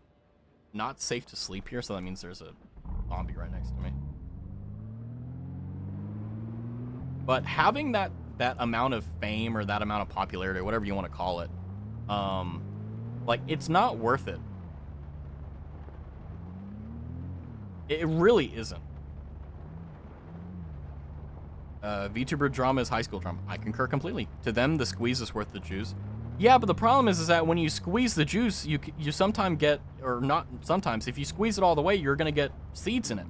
not safe to sleep here, so that means there's a zombie right next to me. But having that amount of fame or that amount of popularity, or whatever you want to call it, like, it's not worth it. It really isn't. VTuber drama is high school drama. I concur completely. To them, the squeeze is worth the juice. Yeah, but the problem is that when you squeeze the juice, you sometimes get, or not sometimes, if you squeeze it all the way, you're gonna get seeds in it,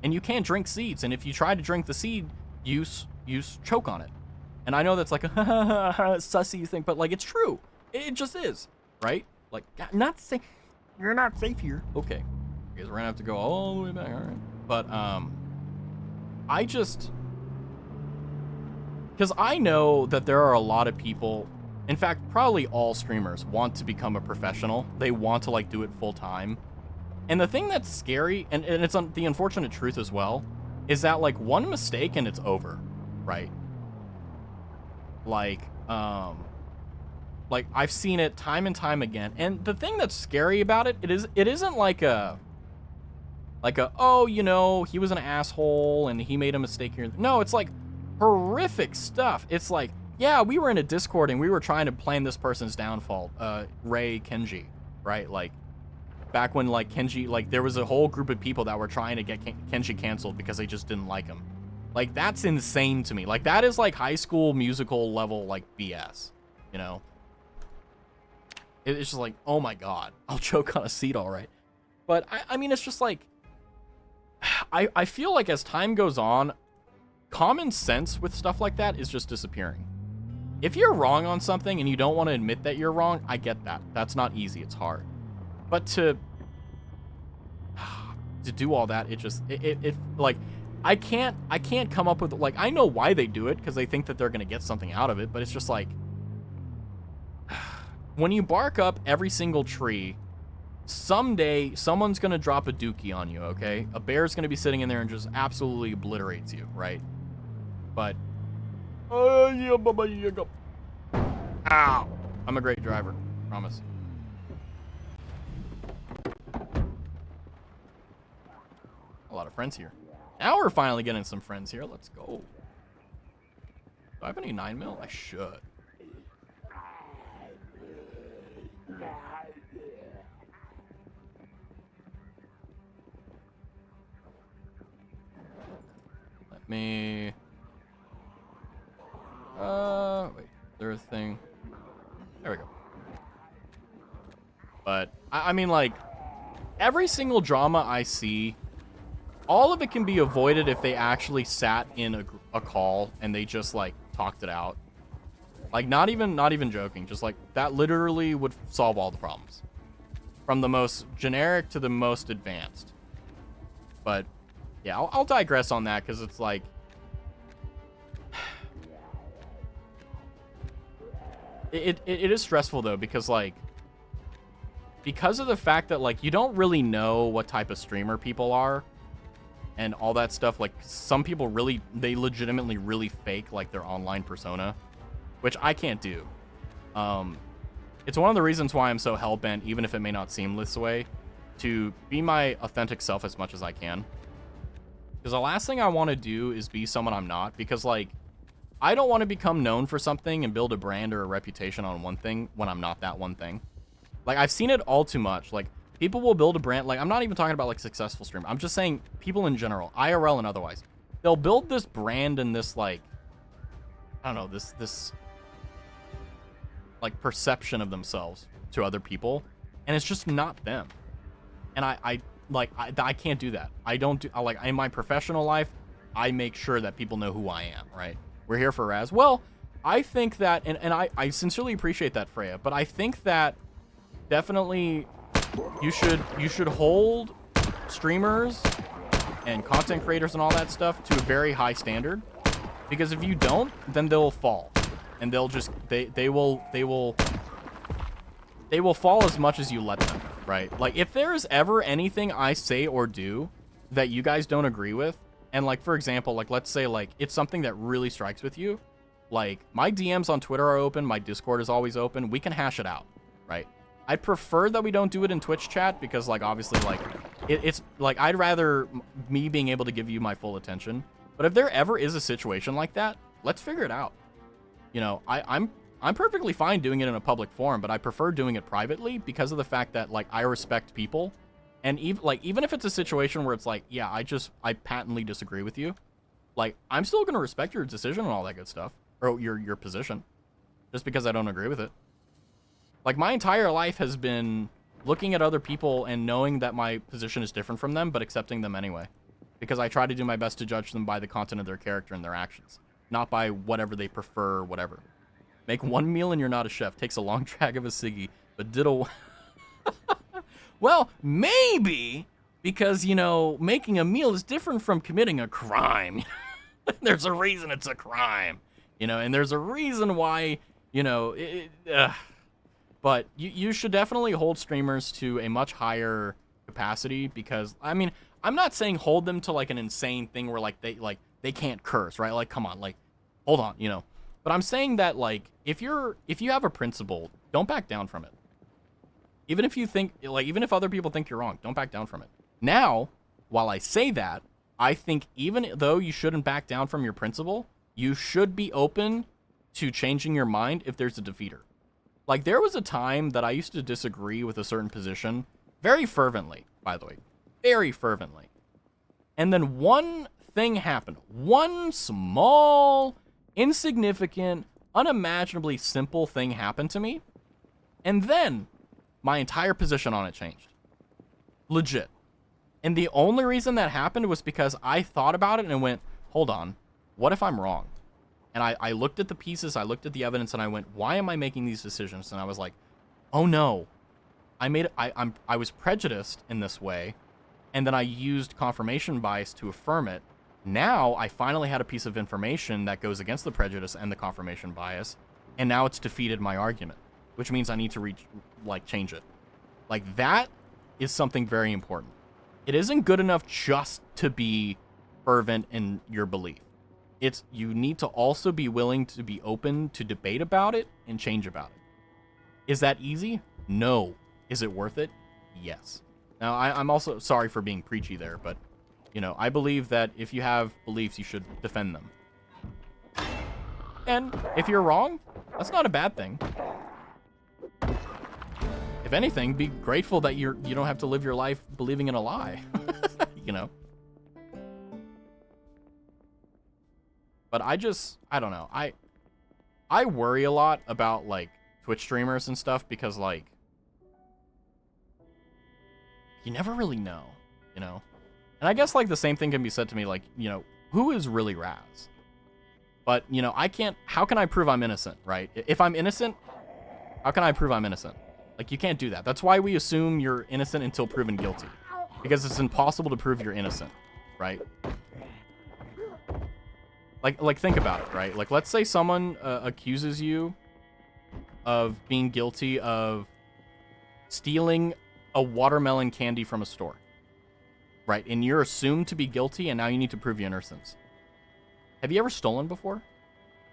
and you can't drink seeds. And if you try to drink the seed, you choke on it. And I know that's like a sussy thing, but like, it's true. It just is, right? Like, not safe. You're not safe here. Okay, because we're gonna have to go all the way back. All right, but I just, because I know that there are a lot of people. In fact, probably all streamers want to become a professional. They want to, like, do it full time. And the thing that's scary, and it's the unfortunate truth as well, is that, like, one mistake and it's over, right? Like I've seen it time and time again. And the thing that's scary about it, it isn't like a, oh, you know, he was an asshole and he made a mistake here. No, it's like horrific stuff. It's like, yeah, we were in a Discord and we were trying to plan this person's downfall, Ray Kenji, right? Like, back when, like, Kenji, like, there was a whole group of people that were trying to get Kenji canceled because they just didn't like him. Like, that's insane to me. Like, that is, like, high school musical level, like, BS, you know? It's just like, oh my god, I'll choke on a seat, all right. But, I mean, it's just like, I feel like as time goes on, common sense with stuff like that is just disappearing. If you're wrong on something and you don't want to admit that you're wrong, I get that. That's not easy. It's hard. But to do all that, it like, I can't come up with, like, I know why they do it, because they think that they're going to get something out of it, but it's just like, when you bark up every single tree, someday someone's going to drop a dookie on you, okay? A bear's going to be sitting in there and just absolutely obliterates you, right? But ow, I'm a great driver, promise. A lot of friends here. Now we're finally getting some friends here. Let's go. Do I have any 9mm? I should. Let me... wait, there's a thing. There we go. But, I mean, like, every single drama I see, all of it can be avoided if they actually sat in a call and they just, like, talked it out. Like, not even joking. Just, like, that literally would solve all the problems. From the most generic to the most advanced. But, yeah, I'll digress on that, because it's like... It is stressful, though, because, like... Because of the fact that, like, you don't really know what type of streamer people are, and all that stuff, like, some people really, they legitimately really fake, like, their online persona, which I can't do. It's one of the reasons why I'm so hell-bent, even if it may not seem this way, to be my authentic self as much as I can. Because the last thing I want to do is be someone I'm not, because, like, I don't want to become known for something and build a brand or a reputation on one thing when I'm not that one thing. Like, I've seen it all too much. Like, people will build a brand. Like, I'm not even talking about, like, successful streamers. I'm just saying people in general, IRL and otherwise. They'll build this brand and this, like, I don't know, this like, perception of themselves to other people. And it's just not them. And I can't do that. I don't do, like, in my professional life, I make sure that people know who I am, right? We're here for Raz. Well, I think that, and I sincerely appreciate that, Freya, but I think that definitely you should hold streamers and content creators and all that stuff to a very high standard. Because if you don't, then they'll fall. And they'll just, they will fall as much as you let them, right? Like, if there is ever anything I say or do that you guys don't agree with, and like, for example, like, let's say like it's something that really strikes with you, like my DMs on Twitter are open, my Discord is always open, we can hash it out, right? I'd prefer that we don't do it in Twitch chat because, like, obviously, like, it's like, I'd rather me being able to give you my full attention. But if there ever is a situation like that, let's figure it out. You know, I'm perfectly fine doing it in a public forum, but I prefer doing it privately because of the fact that, like, I respect people. And even if it's a situation where it's like, yeah, I patently disagree with you, like, I'm still going to respect your decision and all that good stuff, or your position, just because I don't agree with it. Like, my entire life has been looking at other people and knowing that my position is different from them, but accepting them anyway. Because I try to do my best to judge them by the content of their character and their actions, not by whatever they prefer or whatever. Make one meal and you're not a chef. Takes a long drag of a ciggy, but diddle... Well, maybe, because, you know, making a meal is different from committing a crime. There's a reason it's a crime, you know, and there's a reason why, you know... But you should definitely hold streamers to a much higher capacity because, I mean, I'm not saying hold them to, like, an insane thing where, like, they can't curse, right? Like, come on, like, hold on, you know. But I'm saying that, like, if you have a principle, don't back down from it. Even if you think, like, even if other people think you're wrong, don't back down from it. Now, while I say that, I think even though you shouldn't back down from your principle, you should be open to changing your mind if there's a defeater. Like, there was a time that I used to disagree with a certain position very fervently, by the way. Very fervently. And then one thing happened. One small, insignificant, unimaginably simple thing happened to me. And then my entire position on it changed. Legit. And the only reason that happened was because I thought about it and went, hold on, what if I'm wrong? And I looked at the pieces, I looked at the evidence, and I went, why am I making these decisions? And I was like, oh no, I was prejudiced in this way, and then I used confirmation bias to affirm it. Now I finally had a piece of information that goes against the prejudice and the confirmation bias, and now it's defeated my argument, which means I need to change it. Like, that is something very important. It isn't good enough just to be fervent in your belief. You need to also be willing to be open to debate about it and change about it. Is that easy? No. Is it worth it? Yes. Now, I'm also sorry for being preachy there, but, you know, I believe that if you have beliefs, you should defend them. And if you're wrong, that's not a bad thing. If anything, be grateful that you don't have to live your life believing in a lie. You know? But I don't know. I worry a lot about, like, Twitch streamers and stuff because, like, you never really know, you know? And I guess, like, the same thing can be said to me, like, you know, who is really Raz? But, you know, how can I prove I'm innocent, right? If I'm innocent, how can I prove I'm innocent? Like, you can't do that. That's why we assume you're innocent until proven guilty. Because it's impossible to prove you're innocent, right? Like, think about it, right? Like, let's say someone accuses you of being guilty of stealing a watermelon candy from a store, right? And you're assumed to be guilty, and now you need to prove your innocence. Have you ever stolen before?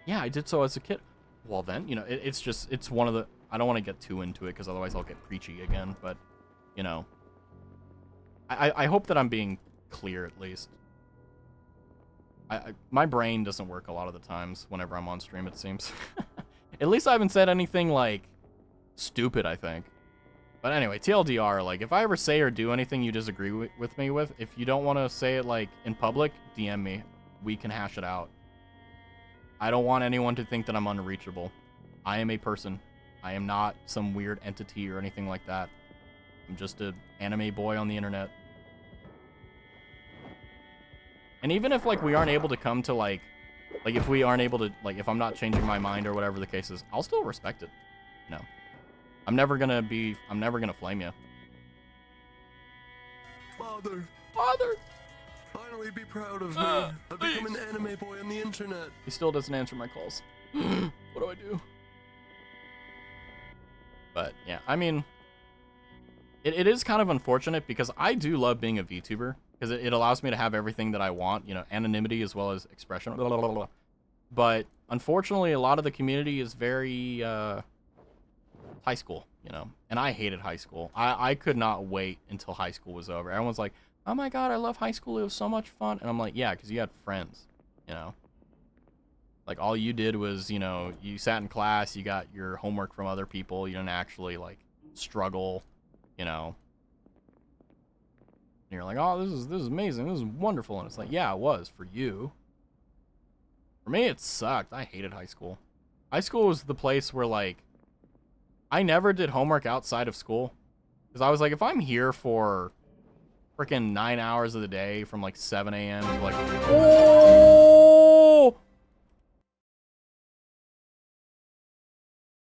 Yeah, I did so as a kid. Well, then, you know, it's one of the... I don't want to get too into it, because otherwise I'll get preachy again, but, you know... I hope that I'm being clear, at least. My brain doesn't work a lot of the times whenever I'm on stream, it seems. At least I haven't said anything, like, stupid, I think. But anyway, TLDR, like, if I ever say or do anything you disagree with me with, if you don't want to say it, like, in public, DM me. We can hash it out. I don't want anyone to think that I'm unreachable. I am a person. I am not some weird entity or anything like that. I'm just an anime boy on the internet. And even if, like, we aren't able to come to, like, if we aren't able to, like, if I'm not changing my mind or whatever the case is, I'll still respect it. No. I'm never gonna flame you. Father. Father! Finally be proud of me. I've become an anime boy on the internet. He still doesn't answer my calls. What do I do? But yeah, I mean, it is kind of unfortunate because I do love being a VTuber because it allows me to have everything that I want, you know, anonymity as well as expression. Blah, blah, blah, blah. But unfortunately, a lot of the community is very high school, you know, and I hated high school. I could not wait until high school was over. Everyone's like, oh my God, I love high school. It was so much fun. And I'm like, yeah, because you had friends, you know. Like, all you did was, you know, you sat in class, you got your homework from other people. You didn't actually, like, struggle, you know. And you're like, oh, this is amazing. This is wonderful. And it's like, yeah, it was for you. For me, it sucked. I hated high school. High school was the place where, like, I never did homework outside of school. Because I was like, if I'm here for freaking 9 hours of the day from, like, 7 a.m. to, like, oh!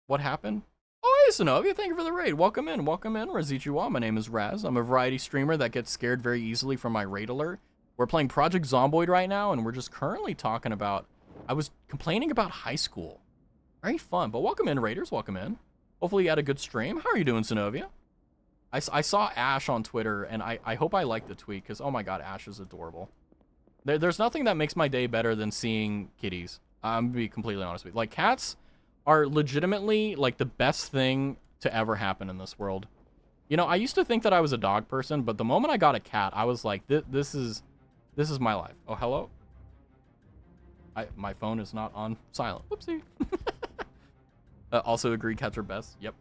What happened? Oh, hey, Sonovia, thank you for the raid. Welcome in, Razichiwa. My name is Raz. I'm a variety streamer that gets scared very easily from my raid alert. We're playing Project Zomboid right now, and we're just currently talking about... I was complaining about high school. Very fun, but welcome in, raiders, welcome in. Hopefully you had a good stream. How are you doing, Sonovia? I saw Ash on Twitter, and I hope I liked the tweet, because, oh my God, Ash is adorable. There's nothing that makes my day better than seeing kitties. I'm going to be completely honest with you. Like, cats are legitimately like the best thing to ever happen in this world. You know, I used to think that I was a dog person, but the moment I got a cat, I was like, this is my life. Oh, hello. My phone is not on silent. Whoopsie. Also agree, cats are best. Yep.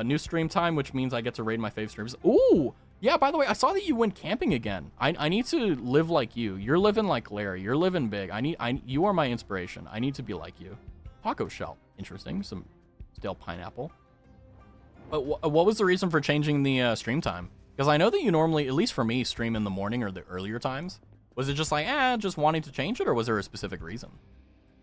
New stream time, which means I get to raid my fave streamers. Ooh, yeah. By the way, I saw that you went camping again. I need to live like you. You're living like Larry. You're living big. You are my inspiration. I need to be like you. Taco shell. Interesting. Some stale pineapple. But what was the reason for changing the stream time? Because I know that you normally, at least for me, stream in the morning or the earlier times. Was it just like, just wanting to change it, or was there a specific reason?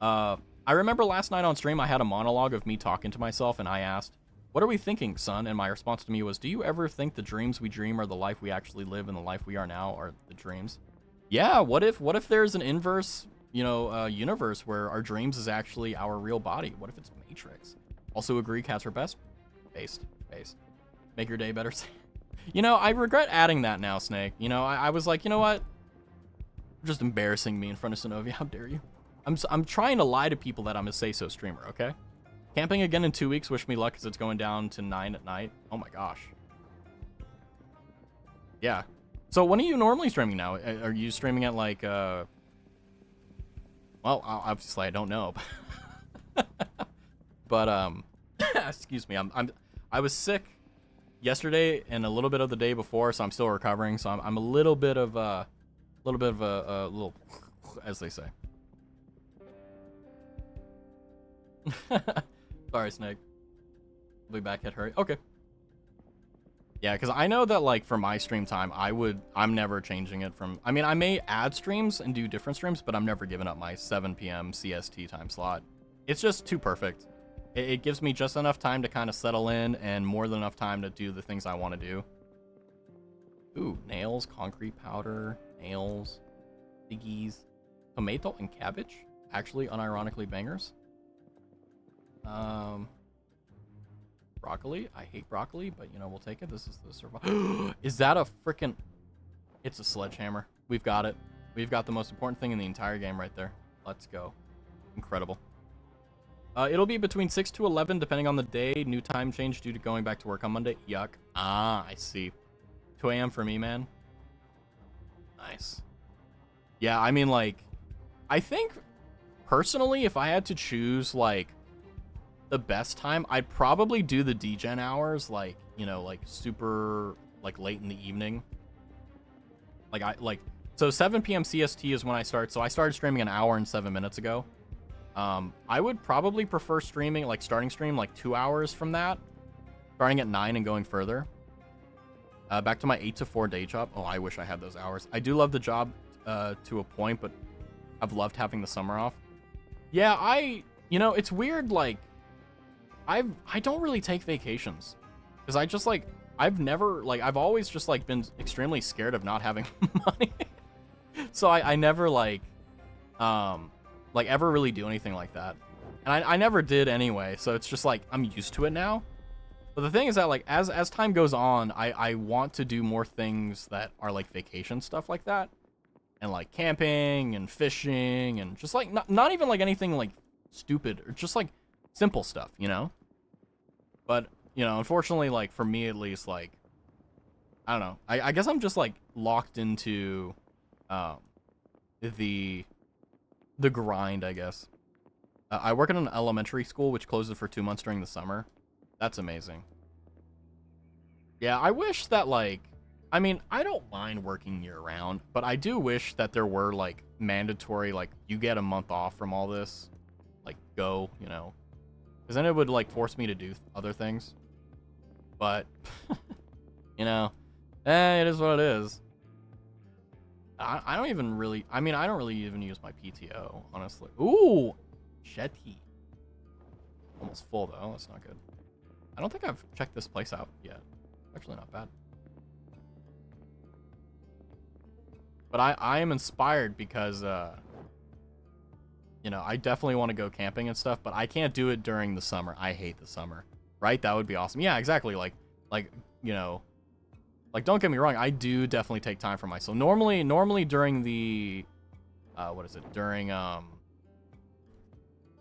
I remember last night on stream, I had a monologue of me talking to myself, and I asked, what are we thinking, son? And my response to me was, do you ever think the dreams we dream are the life we actually live, and the life we are now are the dreams? Yeah, what if there's an inverse... you know, universe where our dreams is actually our real body? What if it's Matrix? Also agree, cats are best. Based. Make your day better. You know, I regret adding that now, Snake. You know, I was like, you know what? You're just embarrassing me in front of Sonovia. How dare you? I'm trying to lie to people that I'm a say-so streamer, okay? Camping again in 2 weeks. Wish me luck, because it's going down to 9 at night. Oh my gosh. Yeah. So when are you normally streaming now? Are you streaming at like, well, obviously I don't know, but excuse me, I was sick yesterday and a little bit of the day before, so I'm still recovering. So I'm a little bit of a little, as they say. Sorry, Snake. I'll be back at hurry. Okay. Yeah, because I know that, like, for my stream time, I'm never changing it from... I mean, I may add streams and do different streams, but I'm never giving up my 7 p.m. CST time slot. It's just too perfect. It gives me just enough time to kind of settle in and more than enough time to do the things I want to do. Ooh, nails, concrete powder, nails, piggies, tomato, and cabbage. Actually, unironically bangers. Broccoli. I hate broccoli, but you know, we'll take it. This is the survival. Is that a freaking... It's a sledgehammer. We've got it. We've got the most important thing in the entire game right there. Let's go. Incredible. It'll be between 6 to 11, depending on the day. New time change due to going back to work on Monday. Yuck. Ah, I see. 2 a.m. for me, man. Nice. Yeah, I mean, like, I think, personally, if I had to choose, like, the best time, I'd probably do the degen hours, like, you know, like super, like, late in the evening. So 7 p.m. CST is when I start. So I started streaming an hour and 7 minutes ago. I would probably prefer streaming, like starting stream, like 2 hours from that, starting at 9 and going further. Back to my 8 to 4 day job. Oh, I wish I had those hours. I do love the job to a point, but I've loved having the summer off. Yeah, you know, it's weird, like, I don't really take vacations because I just, like, I've always just, like, been extremely scared of not having money. So I never like ever really do anything like that. And I never did anyway, so it's just like I'm used to it now. But the thing is that like as time goes on, I want to do more things that are like vacation stuff like that. And like camping and fishing and just like not even like anything like stupid or just like simple stuff, you know? But, you know, unfortunately, like for me at least, like I don't know. I guess I'm just like locked into the grind, I guess. I work in an elementary school which closes for 2 months during the summer. That's amazing. Yeah, I wish that like I mean, I don't mind working year round, but I do wish that there were like mandatory like you get a month off from all this. Like go, you know. Cuz then it would like force me to do other things. But you know, it is what it is. I don't even really I mean, I don't really even use my PTO, honestly. Ooh, Shetty. Almost full though. That's not good. I don't think I've checked this place out yet. Actually not bad. But I am inspired because you know, I definitely want to go camping and stuff, but I can't do it during the summer. I hate the summer. Right? That would be awesome. Yeah, exactly. Like you know, like don't get me wrong, I do definitely take time for myself. Normally during the what is it? During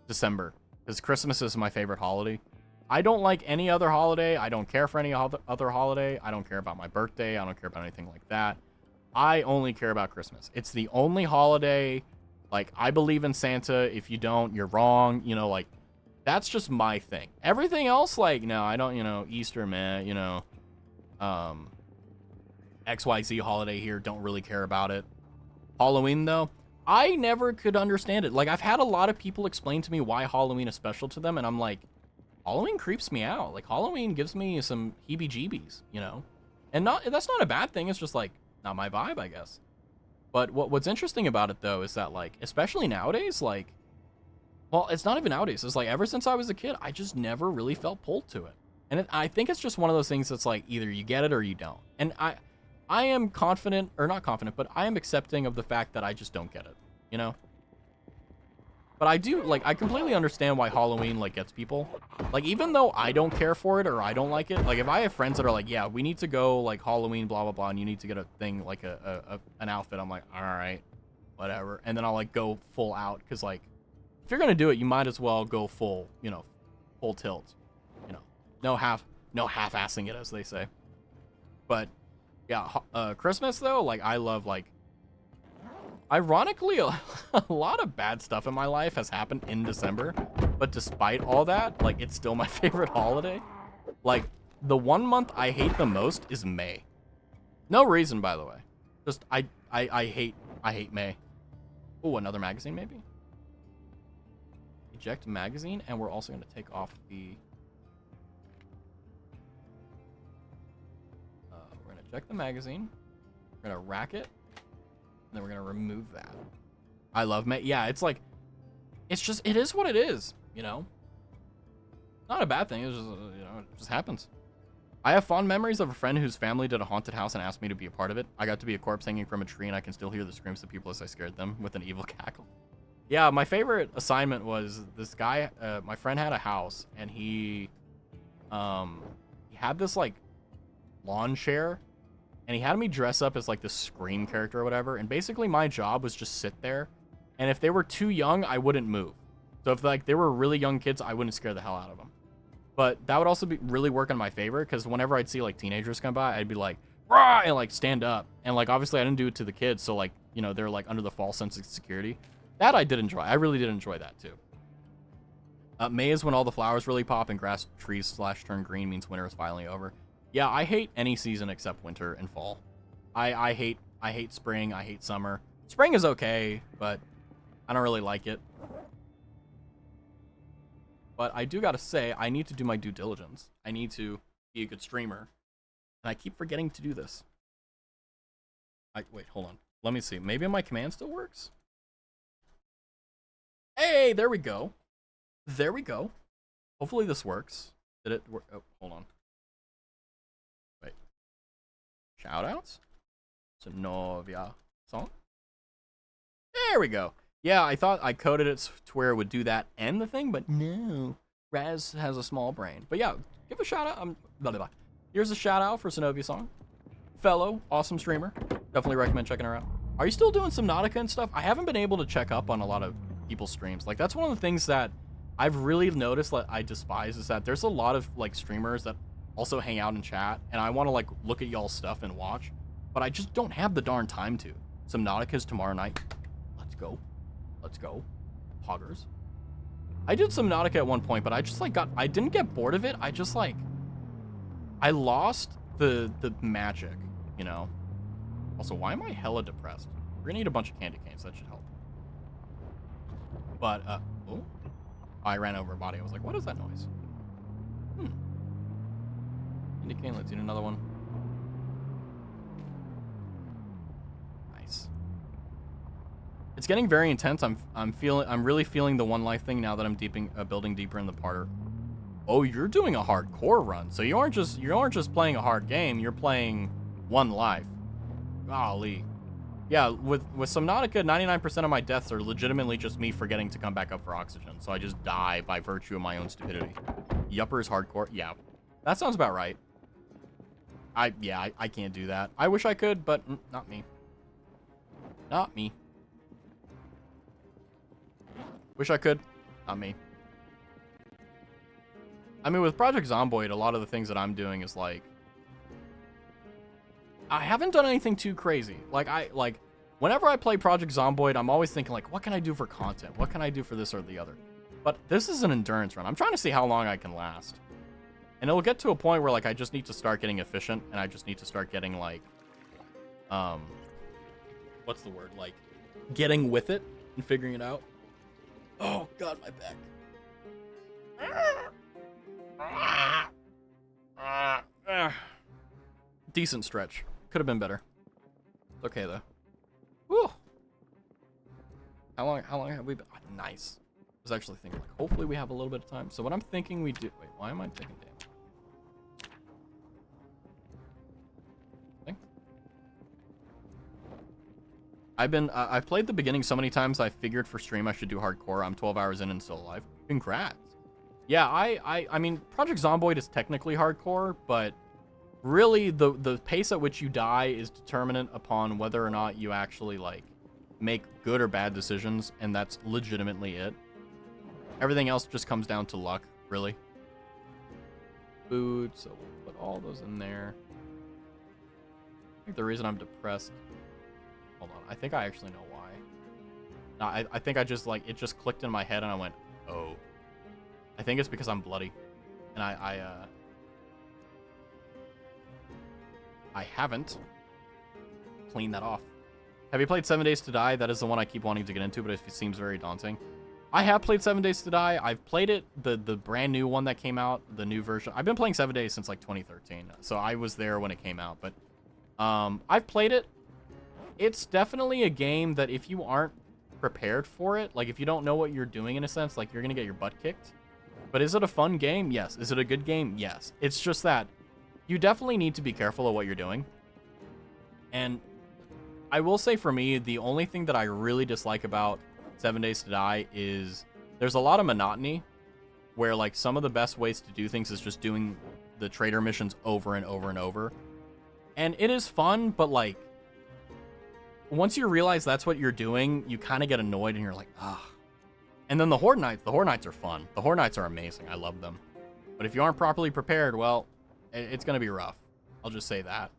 December, because Christmas is my favorite holiday. I don't like any other holiday. I don't care for any other holiday. I don't care about my birthday. I don't care about anything like that. I only care about Christmas. It's the only holiday. Like, I believe in Santa. If you don't, you're wrong. You know, like, that's just my thing. Everything else, like, no, I don't, you know, Easter, man, you know, XYZ holiday here, don't really care about it. Halloween, though, I never could understand it. Like, I've had a lot of people explain to me why Halloween is special to them, and I'm like, Halloween creeps me out. Like, Halloween gives me some heebie-jeebies, you know? And that's not a bad thing. It's just, like, not my vibe, I guess. But what's interesting about it, though, is that, like, especially nowadays, like, well, it's not even nowadays. It's like, ever since I was a kid, I just never really felt pulled to it. And I think it's just one of those things that's, like, either you get it or you don't. And I am confident, or not confident, but I am accepting of the fact that I just don't get it, you know? But I do, like, I completely understand why Halloween, like, gets people. Like, even though I don't care for it or I don't like it, like, if I have friends that are like, yeah, we need to go, like, Halloween, blah, blah, blah, and you need to get a thing, like, an outfit, I'm like, all right, whatever. And then I'll, like, go full out, because, like, if you're going to do it, you might as well go full, you know, full tilt. You know, no half-assing it, as they say. But, yeah, Christmas, though, like, I love, like, ironically, a lot of bad stuff in my life has happened in December, but despite all that, like, it's still my favorite holiday. Like, the 1 month I hate the most is May. No reason, by the way. Just, I hate May. Oh, another magazine, maybe? Eject magazine, and we're also going to take off the... we're going to eject the magazine. We're going to rack it. Then we're gonna remove that. I love May. Yeah, it's like, it's just, it is what it is, you know? Not a bad thing. It's just, you know, it just happens. I have fond memories of a friend whose family did a haunted house and asked me to be a part of it. I got to be a corpse hanging from a tree, and I can still hear the screams of people as I scared them with an evil cackle. Yeah, my favorite assignment was this guy. My friend had a house, and he had this like lawn chair. And he had me dress up as, like, this Scream character or whatever. And basically my job was just sit there. And if they were too young, I wouldn't move. So if, like, they were really young kids, I wouldn't scare the hell out of them. But that would also really work in my favor. Because whenever I'd see, like, teenagers come by, I'd be like, rah! And, like, stand up. And, like, obviously I didn't do it to the kids. So, like, you know, they're, like, under the false sense of security. That I did enjoy. I really did enjoy that, too. May is when all the flowers really pop and grass, trees / turn green means winter is finally over. Yeah, I hate any season except winter and fall. I hate spring. I hate summer. Spring is okay, but I don't really like it. But I do gotta say, I need to do my due diligence. I need to be a good streamer. And I keep forgetting to do this. Wait, hold on. Let me see. Maybe my command still works? Hey, there we go. There we go. Hopefully this works. Did it work? Oh, hold on. Wait. Shoutouts? To Novia song? There we go. Yeah, I thought I coded it to where it would do that and the thing, but no. Raz has a small brain. But yeah, give a shout out. Blah, blah, blah. Here's a shout out for Zenobia Song. Fellow, awesome streamer. Definitely recommend checking her out. Are you still doing Subnautica and stuff? I haven't been able to check up on a lot of people's streams. Like, that's one of the things that I've really noticed that I despise is that there's a lot of, like, streamers that also hang out and chat, and I want to, like, look at y'all's stuff and watch, but I just don't have the darn time to. Subnautica's tomorrow night. Let's go. Let's go. Poggers. I did Subnautica at one point, but I just, like, I didn't get bored of it. I just, like, I lost the magic, you know? Also, why am I hella depressed? We're gonna eat a bunch of candy canes. That should help. But, oh. I ran over a body. I was like, what is that noise? Candy cane. Let's eat another one. Nice. It's getting very intense. I'm really feeling the one life thing now that I'm building deeper in the parter. Oh, you're doing a hardcore run. So you aren't just playing a hard game, you're playing one life. Golly. Yeah, with Subnautica, 99% of my deaths are legitimately just me forgetting to come back up for oxygen. So I just die by virtue of my own stupidity. Yuppers hardcore. Yeah. That sounds about right. I can't do that. I wish I could, but not me. Not me. Wish I could. Not me. I mean, with Project Zomboid, a lot of the things that I'm doing is like, I haven't done anything too crazy. Like, whenever I play Project Zomboid, I'm always thinking like, what can I do for content? What can I do for this or the other? But this is an endurance run. I'm trying to see how long I can last. And it'll get to a point where like, I just need to start getting efficient and I just need to start getting like, what's the word? Like, getting with it and figuring it out. Oh God, my back. Decent stretch. Could have been better. It's okay though. Whew. How long have we been? Oh, nice. I was actually thinking like, hopefully we have a little bit of time. So what I'm thinking we do. Wait, why am I thinking damn? I've played the beginning so many times I figured for stream I should do hardcore. I'm 12 hours in and still alive. Congrats. Yeah, I mean, Project Zomboid is technically hardcore, but really the pace at which you die is determinant upon whether or not you actually, like, make good or bad decisions, and that's legitimately it. Everything else just comes down to luck, really. Food, so we'll put all those in there. I think the reason I'm depressed... Hold on, I think I actually know why. No, I think I just, like, it just clicked in my head and I went, oh. I think it's because I'm bloody. And I haven't cleaned that off. Have you played 7 Days to Die? That is the one I keep wanting to get into, but it seems very daunting. I have played 7 Days to Die. I've played it, the brand new one that came out, the new version. I've been playing 7 Days since, like, 2013. So I was there when it came out. But I've played it. It's definitely a game that if you aren't prepared for it, like if you don't know what you're doing in a sense, like you're going to get your butt kicked. But is it a fun game? Yes. Is it a good game? Yes. It's just that you definitely need to be careful of what you're doing. And I will say for me, the only thing that I really dislike about 7 Days to Die is there's a lot of monotony where like some of the best ways to do things is just doing the trader missions over and over and over. And it is fun, but like once you realize that's what you're doing, you kind of get annoyed and you're like, ah. And then the Horde Nights are fun. The Horde Nights are amazing. I love them. But if you aren't properly prepared, well, it's going to be rough. I'll just say that.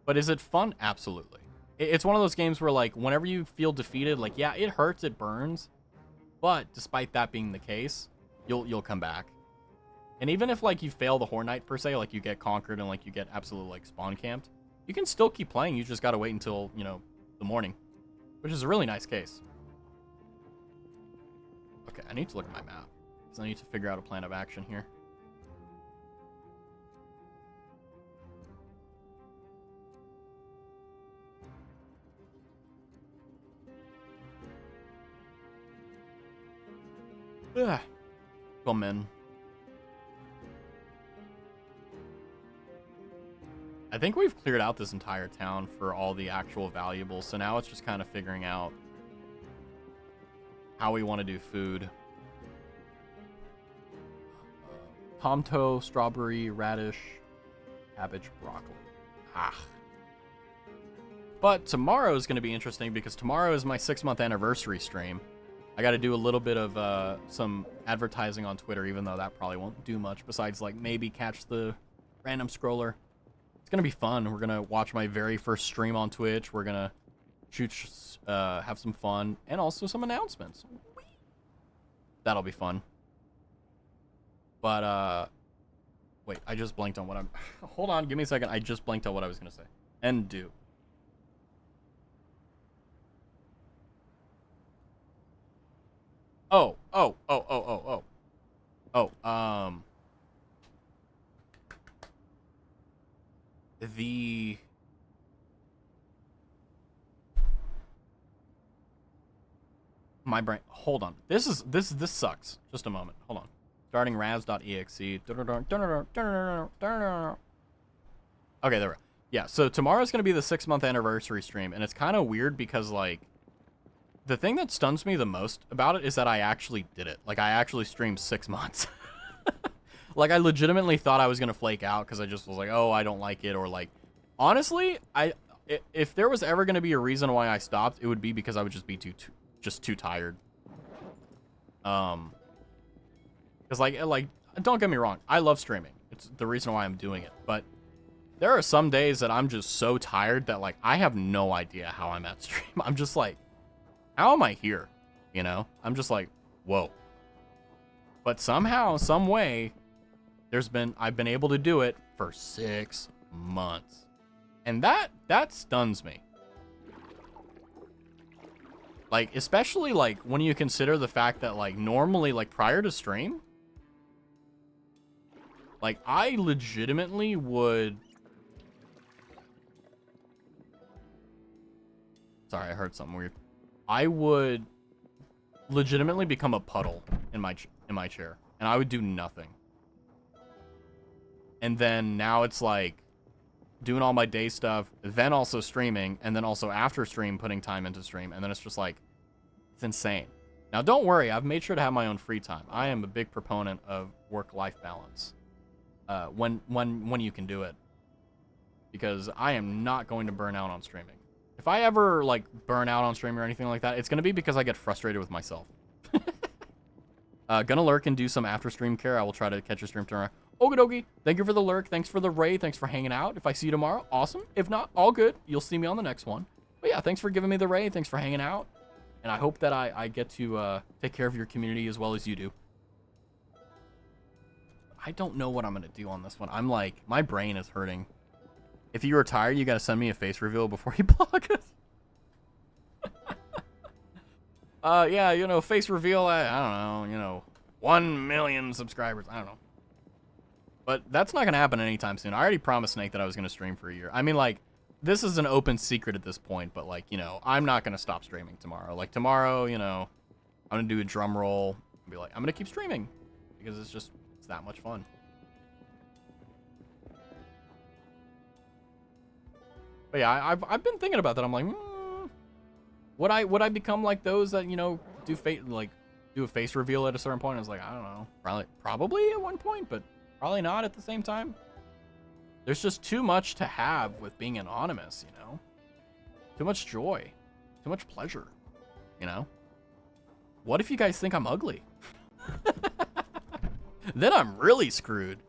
But is it fun? Absolutely. It's one of those games where, like, whenever you feel defeated, like, yeah, it hurts, it burns. But despite that being the case, you'll come back. And even if, like, you fail the Horde Night, per se, like, you get conquered and, like, you get absolutely, like, spawn camped, you can still keep playing. You just got to wait until, you know, the morning. Which is a really nice case. Okay, I need to look at my map. Because I need to figure out a plan of action here. Ugh. Come in. I think we've cleared out this entire town for all the actual valuables, so now it's just kind of figuring out how we want to do food. Tomto, strawberry, radish, cabbage, broccoli. Ah. But tomorrow is going to be interesting because tomorrow is my 6-month anniversary stream. I got to do a little bit of some advertising on Twitter, even though that probably won't do much besides like maybe catch the random scroller. It's going to be fun. We're going to watch my very first stream on Twitch. We're going to have some fun and also some announcements. That'll be fun. But, wait, I just blanked on what I'm... Hold on, give me a second. I just blanked on what I was going to say. And do. Oh. My brain, hold on. This sucks. Just a moment. Hold on. Starting raz.exe. Okay, there we go. Yeah, so tomorrow's going to be the 6-month anniversary stream, and it's kind of weird because, like, the thing that stuns me the most about it is that I actually did it. Like, I actually streamed 6 months. Like, I legitimately thought I was going to flake out because I just was like, oh, I don't like it, or, like, honestly, if there was ever going to be a reason why I stopped, it would be because I would just be too tired. Because, like, don't get me wrong, I love streaming. It's the reason why I'm doing it. But there are some days that I'm just so tired that, like, I have no idea how I'm at stream. I'm just like, how am I here? You know? I'm just like, whoa. But somehow, some way, I've been able to do it for 6 months. And that stuns me. Like, especially, like, when you consider the fact that, like, normally, like, prior to stream, like, I legitimately would... Sorry, I heard something weird. I would legitimately become a puddle in my chair, and I would do nothing. And then now it's, like, doing all my day stuff, then also streaming, and then also after stream putting time into stream, and then it's just like, it's insane. Now don't worry, I've made sure to have my own free time. I am a big proponent of work-life balance when you can do it, because I am not going to burn out on streaming. If I ever like burn out on streaming or anything like that, it's going to be because I get frustrated with myself. Gonna lurk and do some after stream care. I will try to catch a stream tomorrow. Okie dokie. Thank you for the lurk. Thanks for the raid. Thanks for hanging out. If I see you tomorrow, awesome. If not, all good. You'll see me on the next one. But yeah, thanks for giving me the raid. Thanks for hanging out. And I hope that I get to take care of your community as well as you do. I don't know what I'm going to do on this one. I'm like, my brain is hurting. If you retire, you got to send me a face reveal before you block us. Yeah, you know, face reveal, I don't know, you know, 1 million subscribers. I don't know. But that's not going to happen anytime soon. I already promised Snake that I was going to stream for a year. I mean, like, this is an open secret at this point, but, like, you know, I'm not going to stop streaming tomorrow. Like, tomorrow, you know, I'm going to do a drum roll and be like, I'm going to keep streaming because it's that much fun. But yeah, I've been thinking about that. I'm like, would I become like those that, you know, do a face reveal at a certain point? I was like, I don't know, probably at one point, but probably not at the same time. There's just too much to have with being anonymous, you know? Too much joy, too much pleasure, you know? What if you guys think I'm ugly? Then I'm really screwed.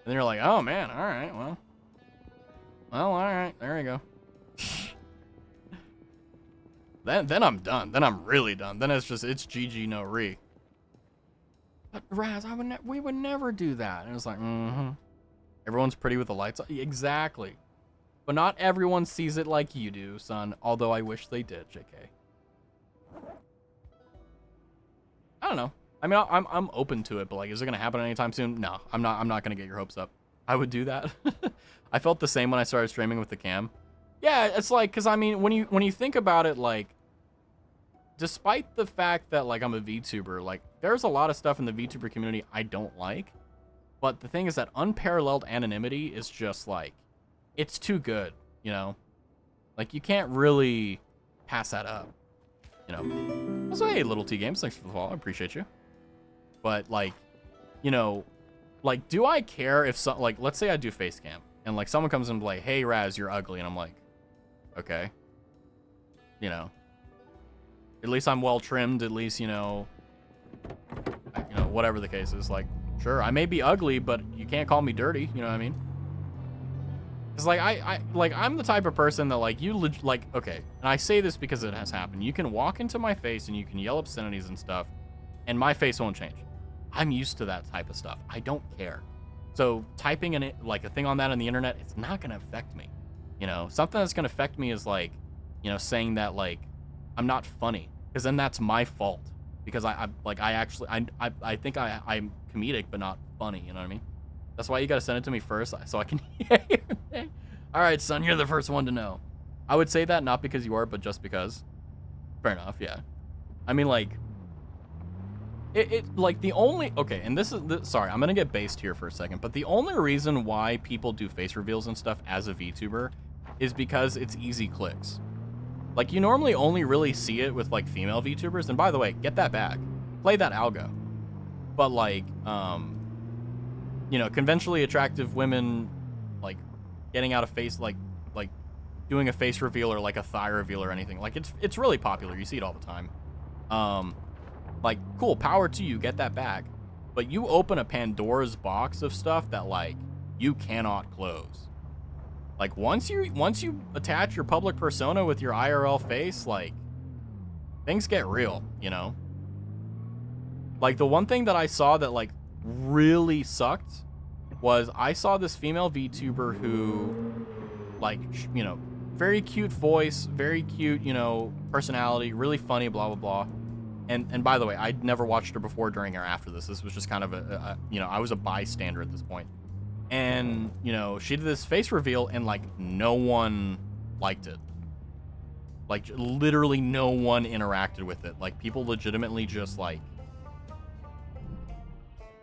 And you're like, oh man, all right, well, all right, there you go. Then I'm done. Then I'm really done. Then it's GG no re. But Raz, we would never do that. And it was like, everyone's pretty with the lights on. Exactly. But not everyone sees it like you do, son. Although I wish they did, JK. I don't know. I mean, I'm open to it, but like, is it gonna happen anytime soon? No, I'm not gonna get your hopes up. I would do that. I felt the same when I started streaming with the cam. Yeah, it's like, because I mean, when you think about it, like, despite the fact that like I'm a VTuber, like there's a lot of stuff in the VTuber community I don't like, but the thing is that unparalleled anonymity is just like, it's too good, you know? Like you can't really pass that up, you know? So, hey, Little T Games, thanks for the follow. I appreciate you. But, like, you know, like, do I care if, like, let's say I do face cam, and, like, someone comes in and like, hey, Raz, you're ugly, and I'm like, okay. You know, at least I'm well trimmed, at least, you know, whatever the case is, like, sure, I may be ugly, but you can't call me dirty, you know what I mean? It's like, I'm the type of person that, like, okay, and I say this because it has happened. You can walk into my face and you can yell obscenities and stuff, and my face won't change. I'm used to that type of stuff. I don't care. So typing in it, like, a thing on that on the internet, it's not going to affect me. You know, something that's going to affect me is, like, you know, saying that, like, I'm not funny, because then that's my fault. Because I think I'm comedic, but not funny, you know what I mean? That's why you gotta send it to me first, so I can hear your name. All right, son, you're the first one to know. I would say that not because you are, but just because. Fair enough, yeah. I mean, like, like, the only, okay, and this is, sorry, I'm gonna get based here for a second, but the only reason why people do face reveals and stuff as a VTuber is because it's easy clicks. Like, you normally only really see it with, like, female VTubers, and by the way, get that back. Play that algo. But, like, you know, conventionally attractive women, like, getting out a face, like doing a face reveal or, like, a thigh reveal or anything. Like, it's really popular. You see it all the time. Like, cool, power to you, get that back. But you open a Pandora's box of stuff that, like, you cannot close. Like, once you attach your public persona with your IRL face, like, things get real, you know? Like, the one thing that I saw that, like, really sucked was I saw this female VTuber who, like, you know, very cute voice, very cute, you know, personality, really funny, blah, blah, blah. And by the way, I'd never watched her before, during, or after this. This was just kind of a you know, I was a bystander at this point. And, you know, she did this face reveal, and, like, no one liked it. Like, literally no one interacted with it. Like, people legitimately just, like,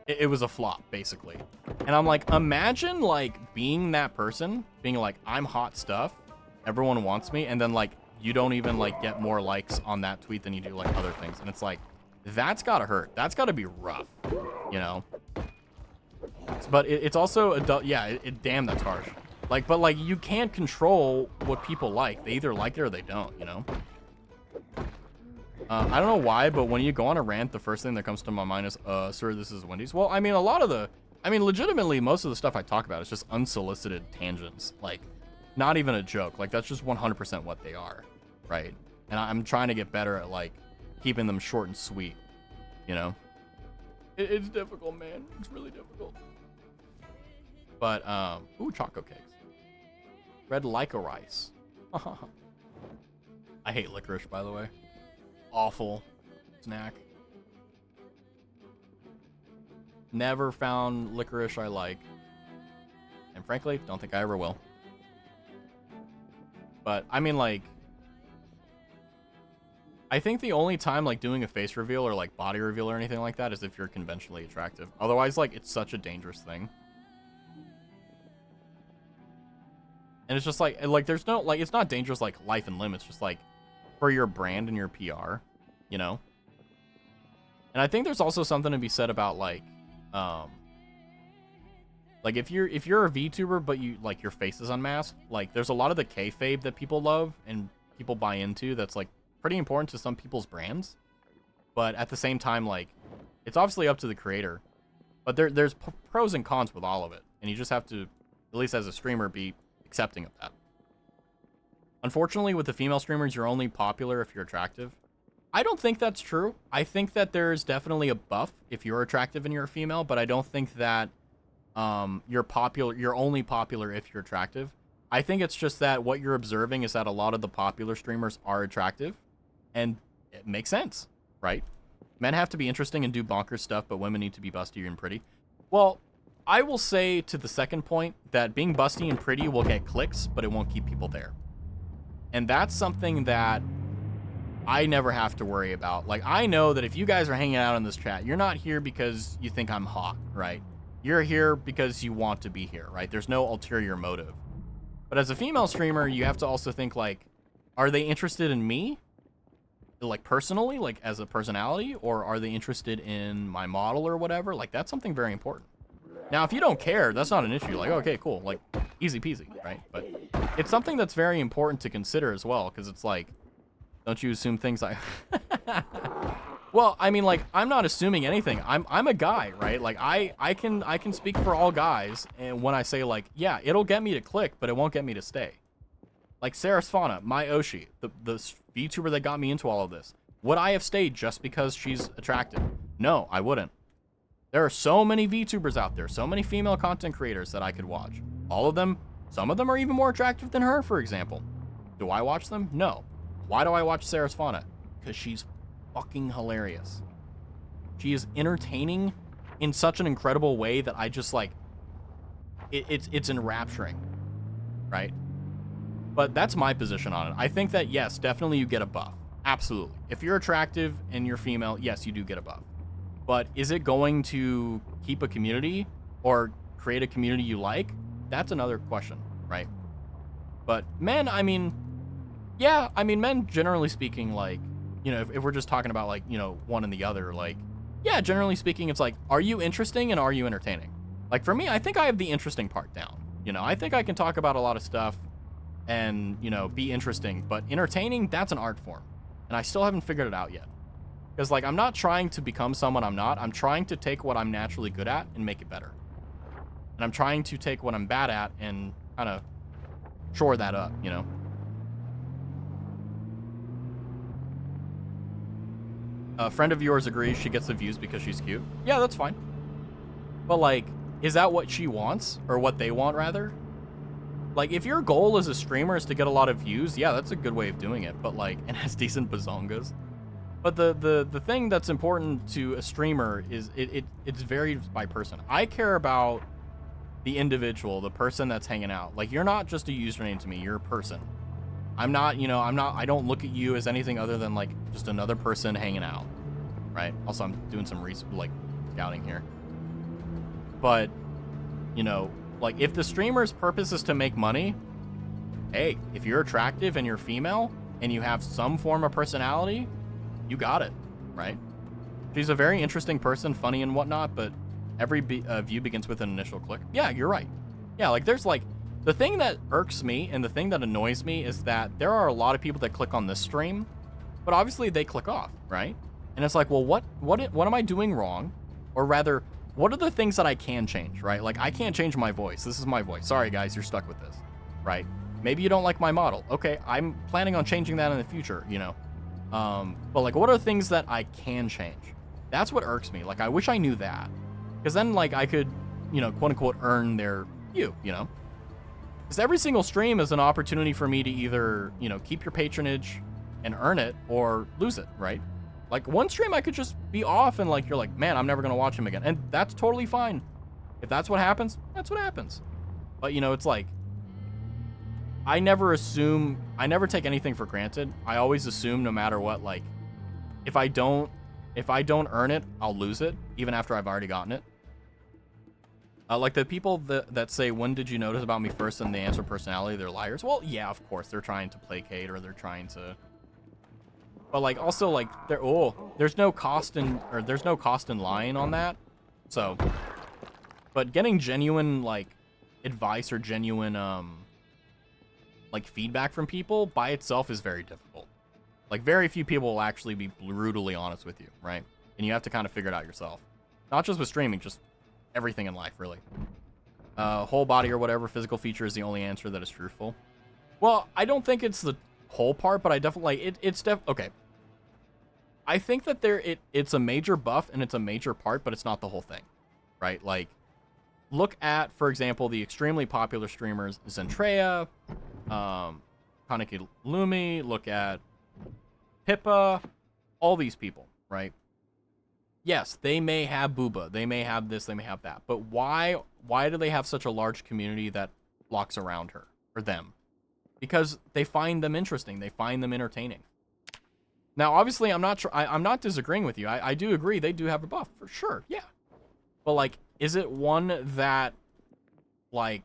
it was a flop, basically. And I'm like, imagine, like, being that person, being like, I'm hot stuff, everyone wants me, and then, like, you don't even, like, get more likes on that tweet than you do, like, other things. And it's like, that's gotta hurt. That's gotta be rough, you know? But it's also yeah, damn, that's harsh. Like, but, like, you can't control what people like. They either like it or they don't, you know? I don't know why, but when you go on a rant, the first thing that comes to my mind is, sir, this is Wendy's. Well, I mean, legitimately, most of the stuff I talk about is just unsolicited tangents. Like, not even a joke. Like, that's just 100% what they are, right? And I'm trying to get better at, like, keeping them short and sweet, you know? It's difficult, man. It's really difficult. But, ooh, choco cakes. Red licorice. I hate licorice, by the way. Awful snack. Never found licorice I like. And frankly, don't think I ever will. But, I mean, like, I think the only time, like, doing a face reveal or, like, body reveal or anything like that is if you're conventionally attractive. Otherwise, like, it's such a dangerous thing. And it's just like, there's no, like, it's not dangerous, like, life and limb. It's just, like, for your brand and your PR, you know? And I think there's also something to be said about, like, if you're a VTuber, but you, like, your face is unmasked, like, there's a lot of the kayfabe that people love and people buy into that's, like, pretty important to some people's brands. But at the same time, like, it's obviously up to the creator. But there's pros and cons with all of it. And you just have to, at least as a streamer, be accepting of that. Unfortunately, with the female streamers, you're only popular if you're attractive. I don't think that's true. I think that there's definitely a buff if you're attractive and you're a female, but I don't think that you're only popular if you're attractive. I think it's just that what you're observing is that a lot of the popular streamers are attractive, and it makes sense, right? Men have to be interesting and do bonkers stuff, but women need to be busty and pretty. Well, I will say to the second point that being busty and pretty will get clicks, but it won't keep people there. And that's something that I never have to worry about. Like, I know that if you guys are hanging out in this chat, you're not here because you think I'm hot, right? You're here because you want to be here, right? There's no ulterior motive. But as a female streamer, you have to also think, like, are they interested in me? like personally, like as a personality, or are they interested in my model or whatever? Like that's something very important. Now, if you don't care, that's not an issue. Like, okay, cool, like easy peasy, right? But it's something that's very important to consider as well, because it's like, don't you assume things like well, I mean, like, I'm not assuming anything. I'm a guy, right? Like, I can speak for all guys, and when I say, like, yeah, it'll get me to click, but it won't get me to stay. Like, Sarasvana, my Oshi, the VTuber that got me into all of this. Would I have stayed just because she's attractive? No, I wouldn't. There are so many VTubers out there, so many female content creators that I could watch. All of them, some of them are even more attractive than her, for example. Do I watch them? No. Why do I watch Sarasvana? Because she's fucking hilarious. She is entertaining in such an incredible way that I just like it's enrapturing, right? But that's my position on it. I think that yes, definitely you get a buff. Absolutely. If you're attractive and you're female, yes, you do get a buff. But is it going to keep a community or create a community you like? That's another question, right? But men, I mean, yeah, I mean, men generally speaking, like, you know, if we're just talking about like, you know, one and the other, like, yeah, generally speaking, it's like, are you interesting and are you entertaining? Like for me, I think I have the interesting part down. You know, I think I can talk about a lot of stuff and, you know, be interesting, but entertaining, that's an art form. And I still haven't figured it out yet. Because like, I'm not trying to become someone I'm not. I'm trying to take what I'm naturally good at and make it better. And I'm trying to take what I'm bad at and kind of shore that up, you know? A friend of yours agrees she gets the views because she's cute. Yeah, that's fine. But like, is that what she wants? Or what they want, rather? Like, if your goal as a streamer is to get a lot of views, yeah, that's a good way of doing it. But like, and has decent bazongas. But the thing that's important to a streamer is it's varied by person. I care about the individual, the person that's hanging out. Like, you're not just a username to me, you're a person. I'm not, you know, I don't look at you as anything other than like just another person hanging out, right? Also, I'm doing some like scouting here. But, you know, like if the streamer's purpose is to make money, hey, if you're attractive and you're female and you have some form of personality, you got it, right? She's a very interesting person, funny and whatnot, but every view begins with an initial click. Yeah, you're right. Yeah, like there's like, the thing that irks me and the thing that annoys me is that there are a lot of people that click on this stream, but obviously they click off, right? And it's like, well, what am I doing wrong? Or rather, what are the things that I can change, right? Like, I can't change my voice. This is my voice. Sorry, guys, you're stuck with this, right? Maybe you don't like my model. Okay, I'm planning on changing that in the future, you know? But like, what are things that I can change? That's what irks me. Like, I wish I knew that. Because then, like, I could, you know, quote unquote, earn their view, you know? Because every single stream is an opportunity for me to either, you know, keep your patronage and earn it or lose it, right? Like, one stream I could just be off and, like, you're like, man, I'm never going to watch him again. And that's totally fine. If that's what happens, that's what happens. But, you know, it's like, I never take anything for granted. I always assume no matter what, like, if I don't earn it, I'll lose it, even after I've already gotten it. Like the people that say, when did you notice about me first, and they answer personality, they're liars. Well, yeah, of course, they're trying to placate or they're trying to. But like, also like, there's no cost in lying on that. So, but getting genuine like advice or genuine like feedback from people by itself is very difficult. Like, very few people will actually be brutally honest with you, right? And you have to kind of figure it out yourself. Not just with streaming, just everything in life, really. Whole body or whatever physical feature is the only answer that is truthful. Well, I don't think it's the whole part, but I definitely like okay. I think that it's a major buff and it's a major part, but it's not the whole thing, right? Like, look at, for example, the extremely popular streamers Zentreya, Kaneki Lumi. Look at Pippa, all these people, right? Yes, they may have booba, they may have this, they may have that, but why do they have such a large community that flocks around her or them? Because they find them interesting, they find them entertaining. Now, obviously, I'm not disagreeing with you. I do agree they do have a buff for sure, yeah. But like, is it one that, like,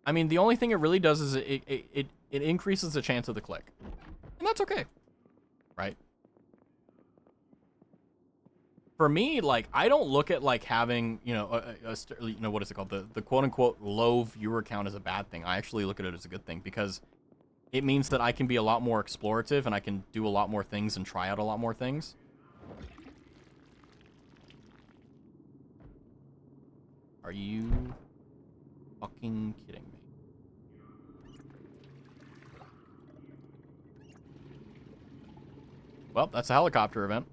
I mean, the only thing it really does is it increases the chance of the click, and that's okay. right? For me, like, I don't look at like having, you know, you know, what is it called, the quote unquote low viewer count as a bad thing. I actually look at it as a good thing because it means that I can be a lot more explorative and I can do a lot more things and try out a lot more things. Are you fucking kidding me? Well, that's a helicopter event.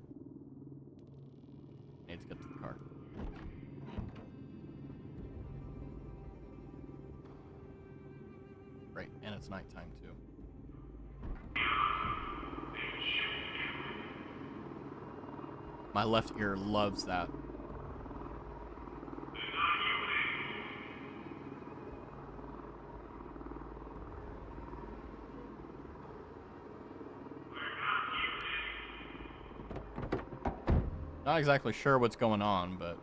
Need to get to the car. Right, and it's nighttime too. My left ear loves that. Not exactly sure what's going on, but...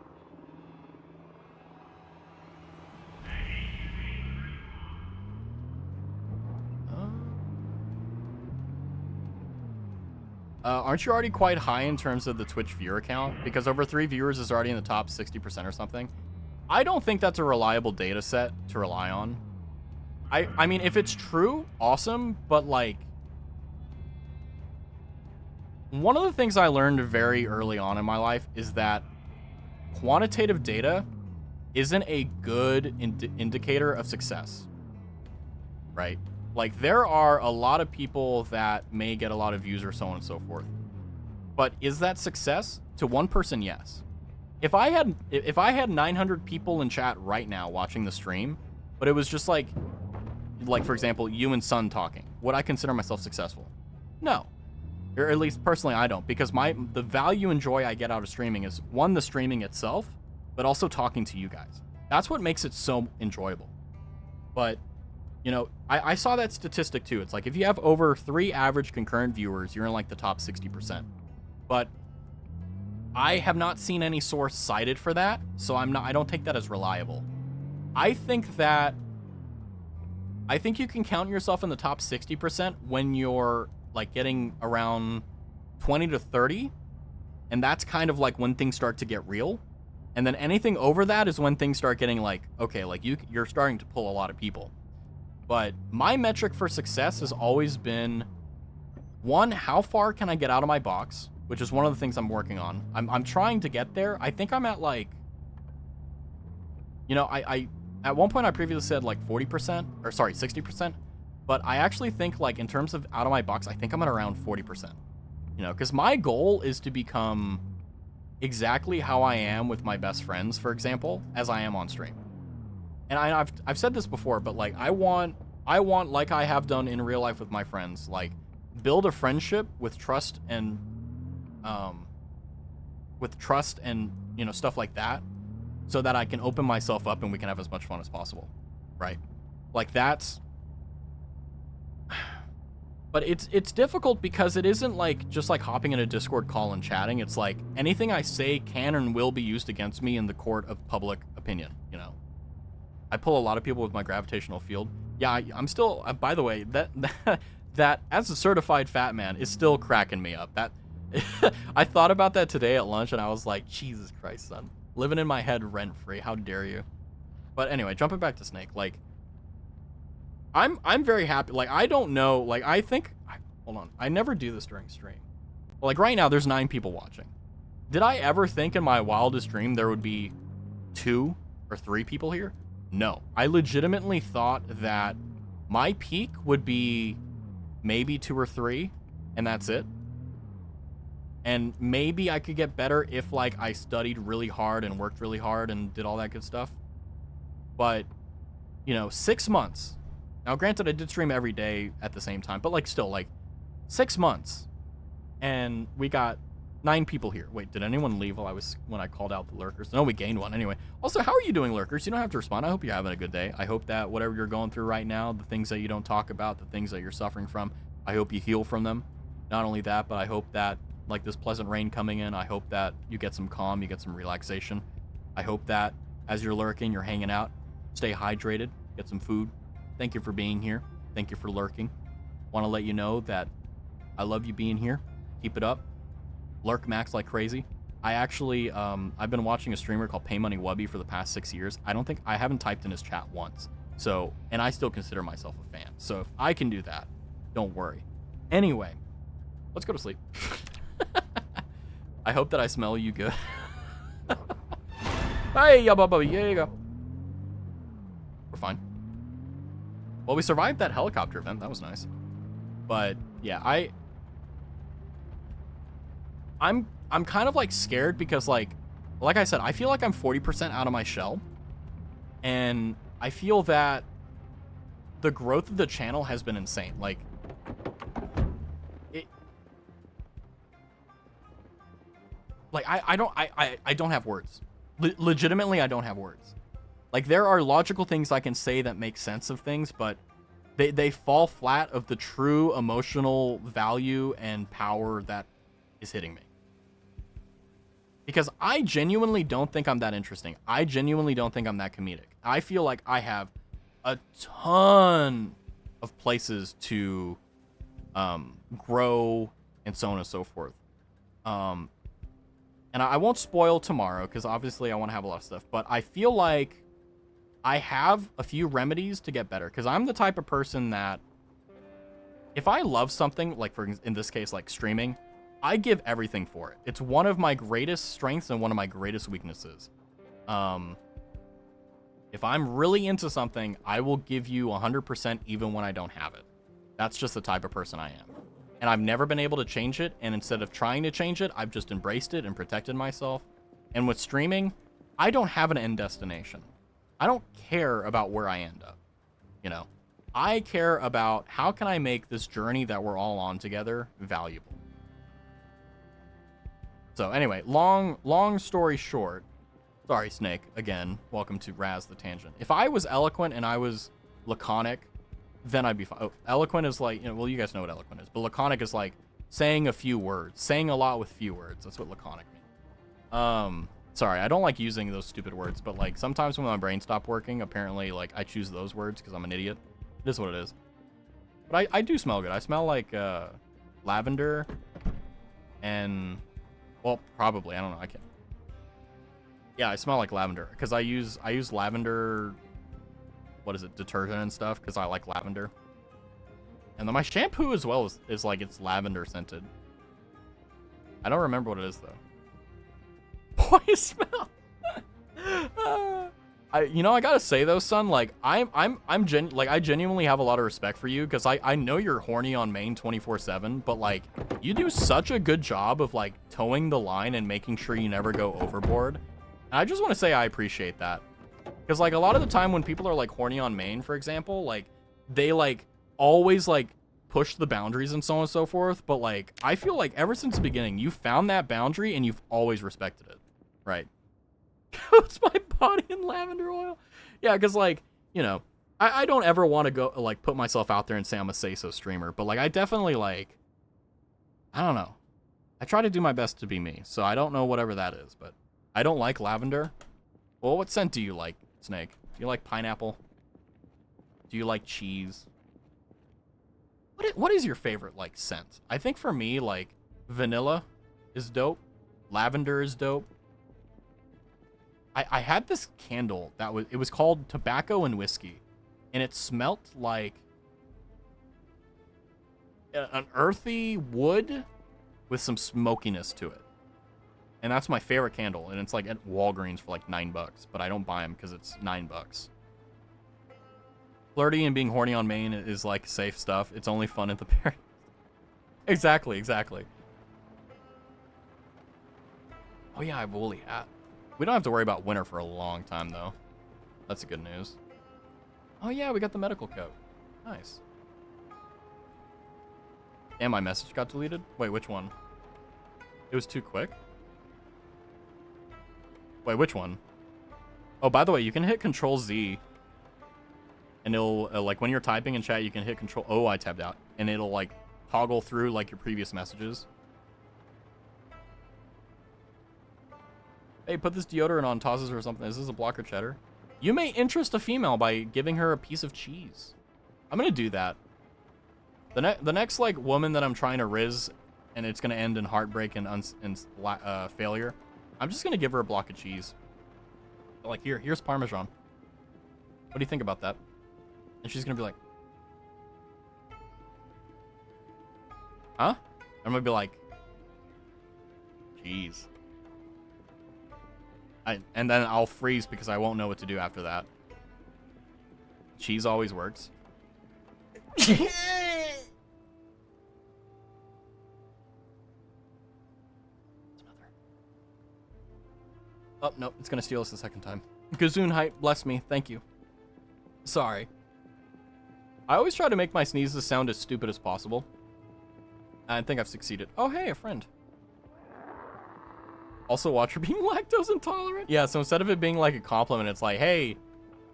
aren't you already quite high in terms of the Twitch viewer count? Because over 3 viewers is already in the top 60% or something. I don't think that's a reliable data set to rely on. I mean, if it's true, awesome, but like... One of the things I learned very early on in my life is that quantitative data isn't a good indicator of success, right? Like, there are a lot of people that may get a lot of views or so on and so forth. But is that success? To one person, yes. If I had 900 people in chat right now watching the stream, but it was just like for example, you and Sun talking, would I consider myself successful? No. Or at least personally, I don't, because the value and joy I get out of streaming is, one, the streaming itself, but also talking to you guys. That's what makes it so enjoyable. But, you know, I saw that statistic too. It's like, if you have over 3 average concurrent viewers, you're in like the top 60%. But I have not seen any source cited for that, so I don't take that as reliable. I think you can count yourself in the top 60% when you're like getting around 20 to 30, and that's kind of like when things start to get real. And then anything over that is when things start getting like, okay, like you're starting to pull a lot of people. But my metric for success has always been, one, how far can I get out of my box, which is one of the things I'm working on. I'm trying to get there. I think I'm at like, you know, I at one point I previously said like 40%, or sorry, 60%. But I actually think, like, in terms of out of my box, I think I'm at around 40%. You know, because my goal is to become exactly how I am with my best friends, for example, as I am on stream. And I've said this before, but like I want like I have done in real life with my friends, like build a friendship with trust and you know, stuff like that, so that I can open myself up and we can have as much fun as possible, right? Like that's. But it's difficult because it isn't like just like hopping in a Discord call and chatting. It's like anything I say can and will be used against me in the court of public opinion, you know. I pull a lot of people with my gravitational field. Yeah, I'm still, by the way, that as a certified fat man is still cracking me up. That I thought about that today at lunch and I was like, Jesus Christ, son. Living in my head rent free. How dare you? But anyway, jumping back to Snake, like I'm very happy. Like, I don't know. Like, I think... Hold on. I never do this during stream. Like, right now, there's 9 people watching. Did I ever think in my wildest dream there would be 2 or 3 people here? No. I legitimately thought that my peak would be maybe 2 or 3, and that's it. And maybe I could get better if, like, I studied really hard and worked really hard and did all that good stuff. But, you know, 6 months... Now, granted, I did stream every day at the same time, but, like, still, like, 6 months. And we got 9 people here. Wait, did anyone leave when I called out the lurkers? No, we gained 1. Anyway. Also, how are you doing, lurkers? You don't have to respond. I hope you're having a good day. I hope that whatever you're going through right now, the things that you don't talk about, the things that you're suffering from, I hope you heal from them. Not only that, but I hope that, like, this pleasant rain coming in, I hope that you get some calm, you get some relaxation. I hope that as you're lurking, you're hanging out, stay hydrated, get some food. Thank you for being here. Thank you for lurking. Want to let you know that I love you being here. Keep it up. Lurk max like crazy. I actually, I've been watching a streamer called Pay Money Wubby for the past 6 years. I haven't typed in his chat once. So, and I still consider myself a fan. So if I can do that, don't worry. Anyway, let's go to sleep. I hope that I smell you good. Hey, yeah, Bubba, yeah, you go. We're fine. Well, we survived that helicopter event. That was nice. But yeah, I'm kind of like scared because like I said, I feel like I'm 40% out of my shell, and I feel that the growth of the channel has been insane. Like I don't have words. Legitimately, I don't have words. Like, there are logical things I can say that make sense of things, but they fall flat of the true emotional value and power that is hitting me. Because I genuinely don't think I'm that interesting. I genuinely don't think I'm that comedic. I feel like I have a ton of places to grow and so on and so forth. And I won't spoil tomorrow because obviously I want to have a lot of stuff. But I feel like I have a few remedies to get better. Because I'm the type of person that if I love something, like in this case, like streaming, I give everything for it. It's one of my greatest strengths and one of my greatest weaknesses. If I'm really into something, I will give you 100% even when I don't have it. That's just the type of person I am. And I've never been able to change it. And instead of trying to change it, I've just embraced it and protected myself. And with streaming, I don't have an end destination. I don't care about where I end up. You know, I care about how can I make this journey that we're all on together valuable. So anyway, long story short, sorry, Snake, again, welcome to Raz the Tangent. If I was eloquent and I was laconic, then I'd be fine. Oh, eloquent is like, you know, well, you guys know what eloquent is, but laconic is like saying a few words, saying a lot with few words. That's what laconic means. Sorry, I don't like using those stupid words, but like sometimes when my brain stopped working, apparently like I choose those words because I'm an idiot. It is what it is. But I do smell good. I smell like lavender and, well, probably, I don't know. I can't. Yeah, I smell like lavender because I use lavender, what is it, detergent and stuff because I like lavender. And then my shampoo as well is like it's lavender scented. I don't remember what it is though. Boy, you smell. I gotta say though, son, like I genuinely have a lot of respect for you because I know you're horny on main 24/7, but like you do such a good job of like towing the line and making sure you never go overboard. And I just want to say I appreciate that because like a lot of the time when people are like horny on main, for example, like they like always like push the boundaries and so on and so forth. But like I feel like ever since the beginning, you found that boundary and you've always respected it, right? Coats my body in lavender oil. Yeah, because like, you know, I don't ever want to go like put myself out there and say I'm a say-so streamer, but like I definitely like, I don't know. I try to do my best to be me, so I don't know whatever that is, but I don't like lavender. Well, what scent do you like, Snake? Do you like pineapple? Do you like cheese? What is your favorite like scent? I think for me, like vanilla is dope. Lavender is dope. I had this candle that was called Tobacco and Whiskey, and it smelt like an earthy wood with some smokiness to it. And that's my favorite candle, and it's like at Walgreens for like $9, but I don't buy them because it's $9. Flirty and being horny on main is like safe stuff. It's only fun at the party. Exactly. Oh yeah, I have a woolly hat. We don't have to worry about winter for a long time, though. That's the good news. Oh, yeah, we got the medical coat. Nice. And my message got deleted? Wait, which one? It was too quick? Wait, which one? Oh, by the way, you can hit Control-Z. And it'll, like, when you're typing in chat, you can hit Control... Oh, I tabbed out. And it'll, like, toggle through, like, your previous messages. Hey, put this deodorant on tosses or something. Is this a blocker cheddar? You may interest a female by giving her a piece of cheese. I'm gonna do that. The next like woman that I'm trying to riz and it's gonna end in heartbreak and failure, I'm just gonna give her a block of cheese. Like, here's Parmesan. What do you think about that? And she's gonna be like, huh? I'm gonna be like, cheese. And then I'll freeze because I won't know what to do after that. Cheese always works. Oh, no, it's gonna steal us the second time. Gazoon hype, bless me, thank you. Sorry. I always try to make my sneezes sound as stupid as possible. I think I've succeeded. Oh, hey, a friend. Also, watch her being lactose intolerant. Yeah, so instead of it being like a compliment, it's like, hey,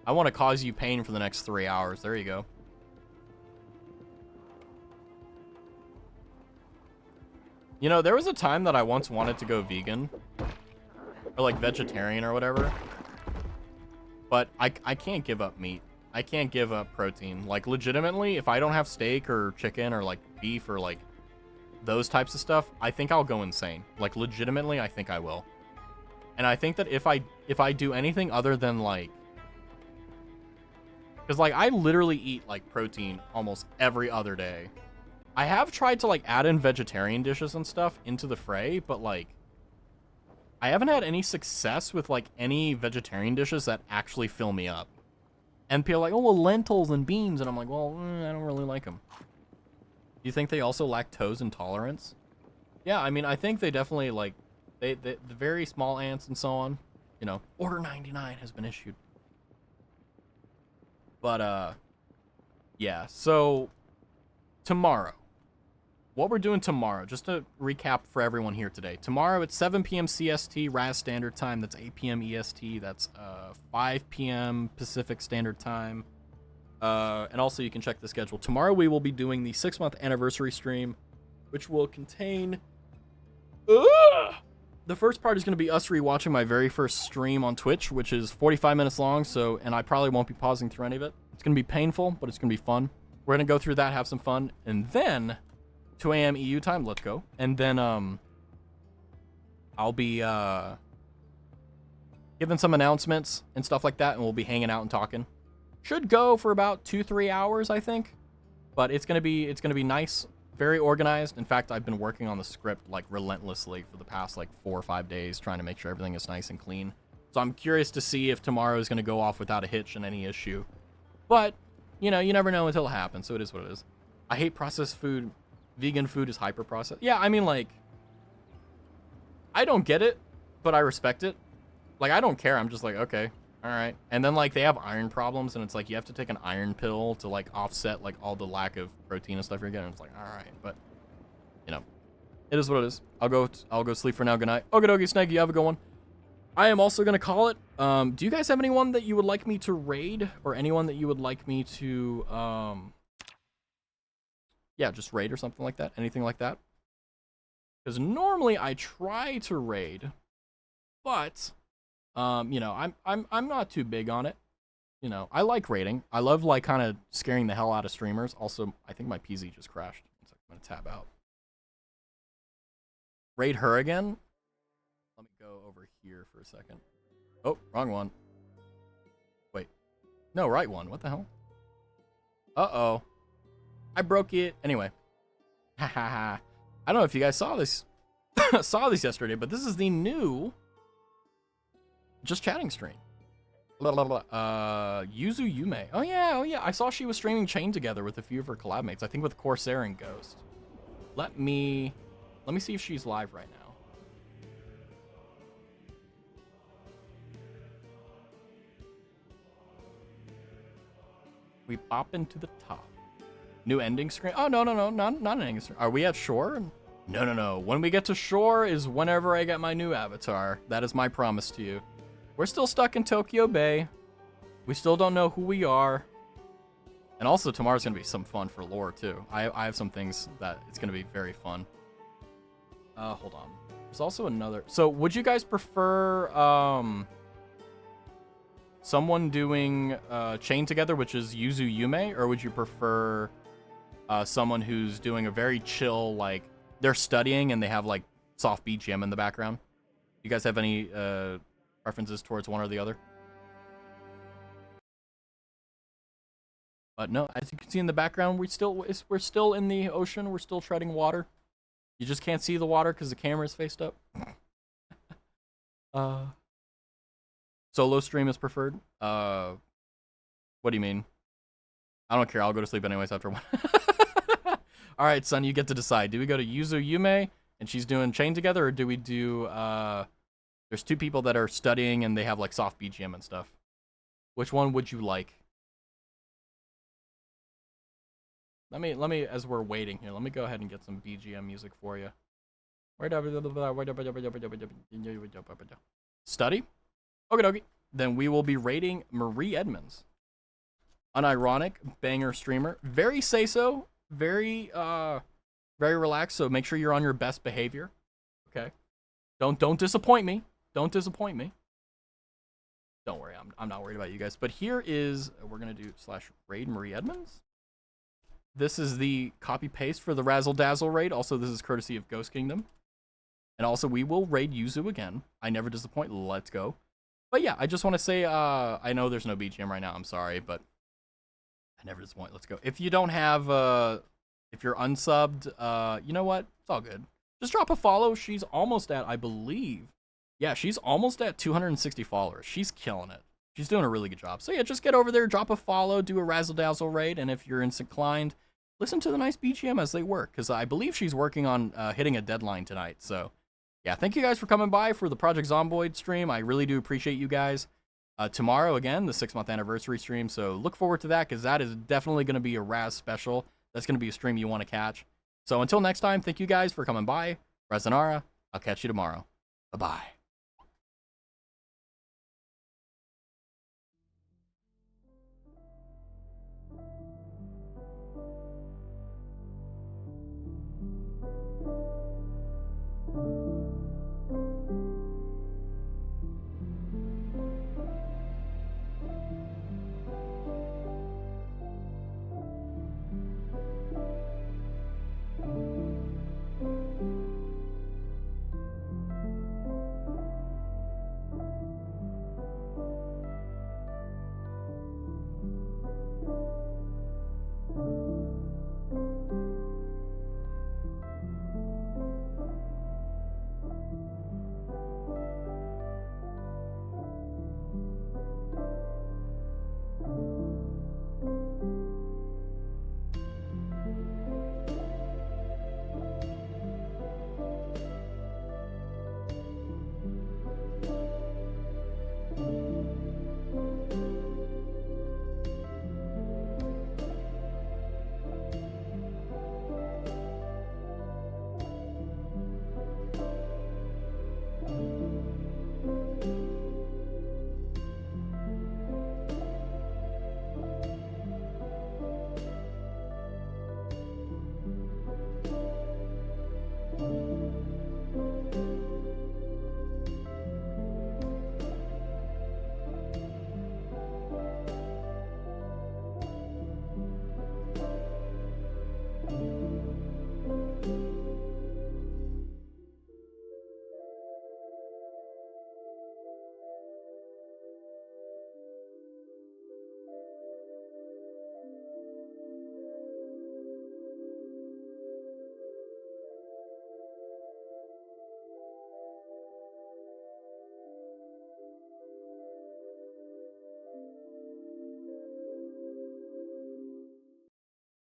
I want to cause you pain for the next 3 hours. There you go. You know, there was a time that I once wanted to go vegan. Or like vegetarian or whatever. But I can't give up meat. I can't give up protein. Like, legitimately, if I don't have steak or chicken or like beef or like those types of stuff, I think I'll go insane. Like, legitimately, I think I will. And I think that if I do anything other than like, because like I literally eat like protein almost every other day. I have tried to like add in vegetarian dishes and stuff into the fray, but like I haven't had any success with like any vegetarian dishes that actually fill me up. And people are like, oh, well, lentils and beans. And I'm like, well, I don't really like them. Do you think they also lactose intolerance? Yeah, I mean, I think they definitely like, the very small ants and so on. You know, Order 99 has been issued. But, yeah, so tomorrow. What we're doing tomorrow, just to recap for everyone here today. Tomorrow at 7 p.m. CST, RAS Standard Time. That's 8 p.m. EST. That's 5 p.m. Pacific Standard Time. And also you can check the schedule. Tomorrow we will be doing the 6-month anniversary stream, which will contain... The first part is going to be us rewatching my very first stream on Twitch, which is 45 minutes long, and I probably won't be pausing through any of it. It's going to be painful, but it's going to be fun. We're going to go through that, have some fun, and then... 2 a.m. EU time, let's go. And then I'll be giving some announcements and stuff like that, and we'll be hanging out and talking. Should go for about 2-3 hours, I think. But it's gonna be nice, very organized. In fact, I've been working on the script like relentlessly for the past like 4 or 5 days, trying to make sure everything is nice and clean. So I'm curious to see if tomorrow is gonna go off without a hitch and any issue. But you know, you never know until it happens, so it is what it is. I hate processed food. Vegan food is hyper processed. Yeah, I mean, like, I don't get it, but I respect it. Like, I don't care. I'm just like, okay, all right. And then like they have iron problems, and it's like you have to take an iron pill to like offset like all the lack of protein and stuff you're getting. It's like, all right, but you know, it is what it is. I'll go sleep for now. Good night. Okie dokie, Snake. You have a good one. I am also gonna call it. Do you guys have anyone that you would like me to raid, or anyone that you would like me to yeah, just raid or something like that. Anything like that. Because normally I try to raid, but you know, I'm not too big on it. You know, I like raiding. I love like kind of scaring the hell out of streamers. Also, I think my PZ just crashed. So I'm gonna tab out. Raid her again. Let me go over here for a second. Oh, wrong one. Wait. No, right one. What the hell? Uh-oh. I broke it. Anyway. Haha. I don't know if you guys saw this yesterday, but this is the new Just Chatting stream. Blah, blah, blah. Yuzu Yume. Oh yeah. I saw she was streaming Chain together with a few of her collab mates. I think with Corsair and Ghost. Let me see if she's live right now. We pop into the top. New ending screen? Oh, no, not an ending screen. Are we at shore? No. When we get to shore is whenever I get my new avatar. That is my promise to you. We're still stuck in Tokyo Bay. We still don't know who we are. And also, tomorrow's going to be some fun for lore, too. I have some things that it's going to be very fun. Hold on. There's also another... So, would you guys prefer, someone doing, Chain together, which is Yuzu Yume? Or would you prefer... someone who's doing a very chill, like, they're studying and they have like soft BGM in the background. You guys have any preferences towards one or the other? But no, as you can see in the background, we're still in the ocean. We're still treading water. You just can't see the water because the camera is faced up. Solo stream is preferred. What do you mean? I don't care. I'll go to sleep anyways after one. All right, son, you get to decide. Do we go to Yuzu Yume and she's doing Chain Together, or do we do there's two people that are studying and they have like soft BGM and stuff. Which one would you like? Let me as we're waiting here, let me go ahead and get some BGM music for you. Study? Okie dokie. Then we will be rating Marie Edmonds. Unironic, banger streamer. Very say-so. Very relaxed, so make sure you're on your best behavior. Okay? Don't disappoint me. Don't disappoint me. Don't worry, I'm not worried about you guys. But here is, we're gonna do /raid Marie Edmonds. This is the copy-paste for the Razzle Dazzle raid. Also, this is courtesy of Ghost Kingdom. And also, we will raid Yuzu again. I never disappoint. Let's go. But yeah, I just want to say, I know there's no BGM right now. I'm sorry, but I never disappoint. Let's go. If you don't have, if you're unsubbed, you know what? It's all good. Just drop a follow. She's almost at, I believe. Yeah, she's almost at 260 followers. She's killing it. She's doing a really good job. So yeah, just get over there, drop a follow, do a Razzle Dazzle raid, and if you're inclined, listen to the nice BGM as they work, because I believe she's working on hitting a deadline tonight. So yeah, thank you guys for coming by for the Project Zomboid stream. I really do appreciate you guys. Tomorrow, again, the 6-month anniversary stream, so look forward to that, because that is definitely going to be a Raz special. That's going to be a stream you want to catch. So until next time, thank you guys for coming by. Razanara, I'll catch you tomorrow. Bye-bye.